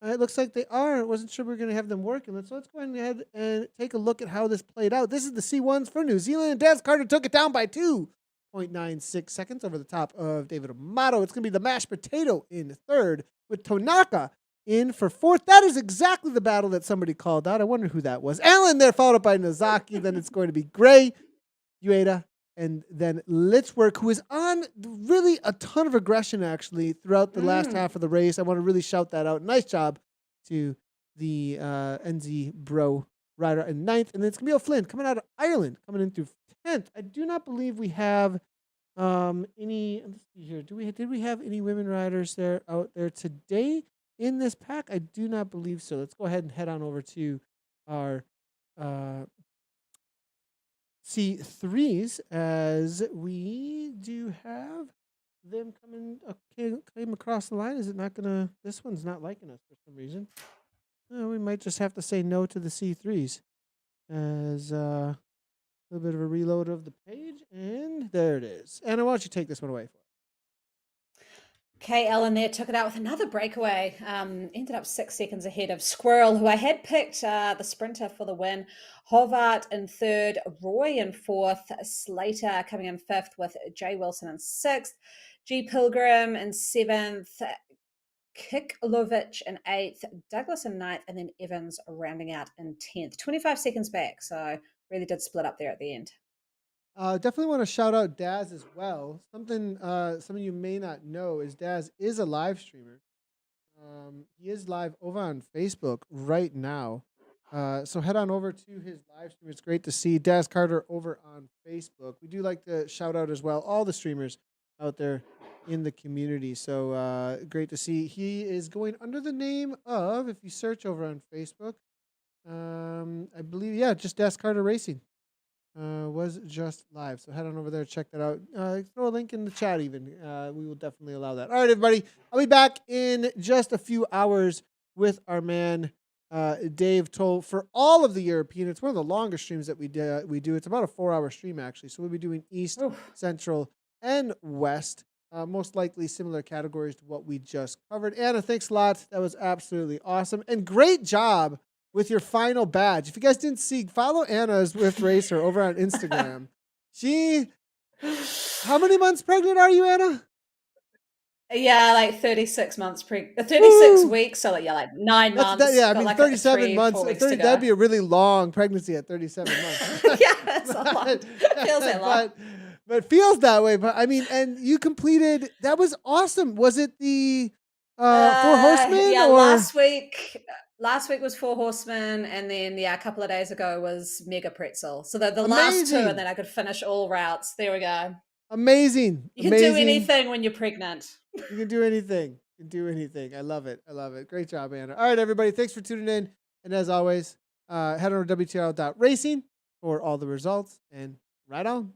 Speaker 1: It looks like they are. I wasn't sure we were going to have them working. Let's go ahead and take a look at how this played out. This is the C1s for New Zealand. And Daz Carter took it down by 2.96 seconds over the top of David Amato. It's going to be the mashed potato in third with Tonaka in for fourth. That is exactly the battle that somebody called out. I wonder who that was. Allen there, followed up by Nozaki. Then it's going to be Gray, Ueda, and then Litzwerk, who is on really a ton of aggression, actually, throughout the last half of the race. I want to really shout that out. Nice job to the NZ Bro rider in ninth. And then it's going to be O'Flynn coming out of Ireland, coming in through 10th. I do not believe we have any, let's see here. Did we have any women riders out there today in this pack? I do not believe so. Let's go ahead and head on over to our C3s, as we do have them came across the line. Is it not gonna? This one's not liking us for some reason. We might just have to say no to the C3s, as a little bit of a reload of the page, and there it is. Anna, why don't you take this one away for us?
Speaker 2: Okay, Ellen there took it out with another breakaway. Ended up 6 seconds ahead of Squirrel, who I had picked the sprinter for the win. Hovart in third, Roy in fourth, Slater coming in fifth with Jay Wilson in sixth, G Pilgrim in seventh, Kiklovich in eighth, Douglas in ninth, and then Evans rounding out in 10th. 25 seconds back, so really did split up there at the end.
Speaker 1: Definitely want to shout out Daz as well. Something some of you may not know is Daz is a live streamer. He is live over on Facebook right now. So head on over to his live stream. It's great to see Daz Carter over on Facebook. We do like to shout out as well all the streamers out there in the community. So great to see. He is going under the name of, if you search over on Facebook, I believe, yeah, just Daz Carter Racing. Was just live. So head on over there, check that out. Throw a link in the chat even. We will definitely allow that. All right, everybody. I'll be back in just a few hours with our man, Dave Toll, for all of the European. It's one of the longest streams that we do. It's about a 4-hour stream, actually. So we'll be doing East, Central, and West. Most likely similar categories to what we just covered. Anna, thanks a lot. That was absolutely awesome. And great job with your final badge. If you guys didn't see, follow Anna Zwift Racer over on Instagram. How many months pregnant are you, Anna?
Speaker 2: Yeah, like 36 months 36 weeks, so yeah, like 9 months.
Speaker 1: Yeah, I
Speaker 2: Got
Speaker 1: mean,
Speaker 2: like
Speaker 1: 37 months.
Speaker 2: 4 weeks to go.
Speaker 1: That'd be a really long pregnancy at 37 months.
Speaker 2: Yeah, that's a lot. Feels that long.
Speaker 1: But feels that way. But I mean, and you completed, that was awesome. Was it the 4 horsemen?
Speaker 2: Yeah,
Speaker 1: or?
Speaker 2: Last week was 4 horsemen, and then a couple of days ago was Mega Pretzel. So the last 2, and then I could finish all routes. There we go.
Speaker 1: Amazing.
Speaker 2: You can do anything when you're pregnant.
Speaker 1: You can do anything. You can do anything. I love it. I love it. Great job, Anna. All right, everybody. Thanks for tuning in. And as always, head over to WTRL.racing for all the results, and right on.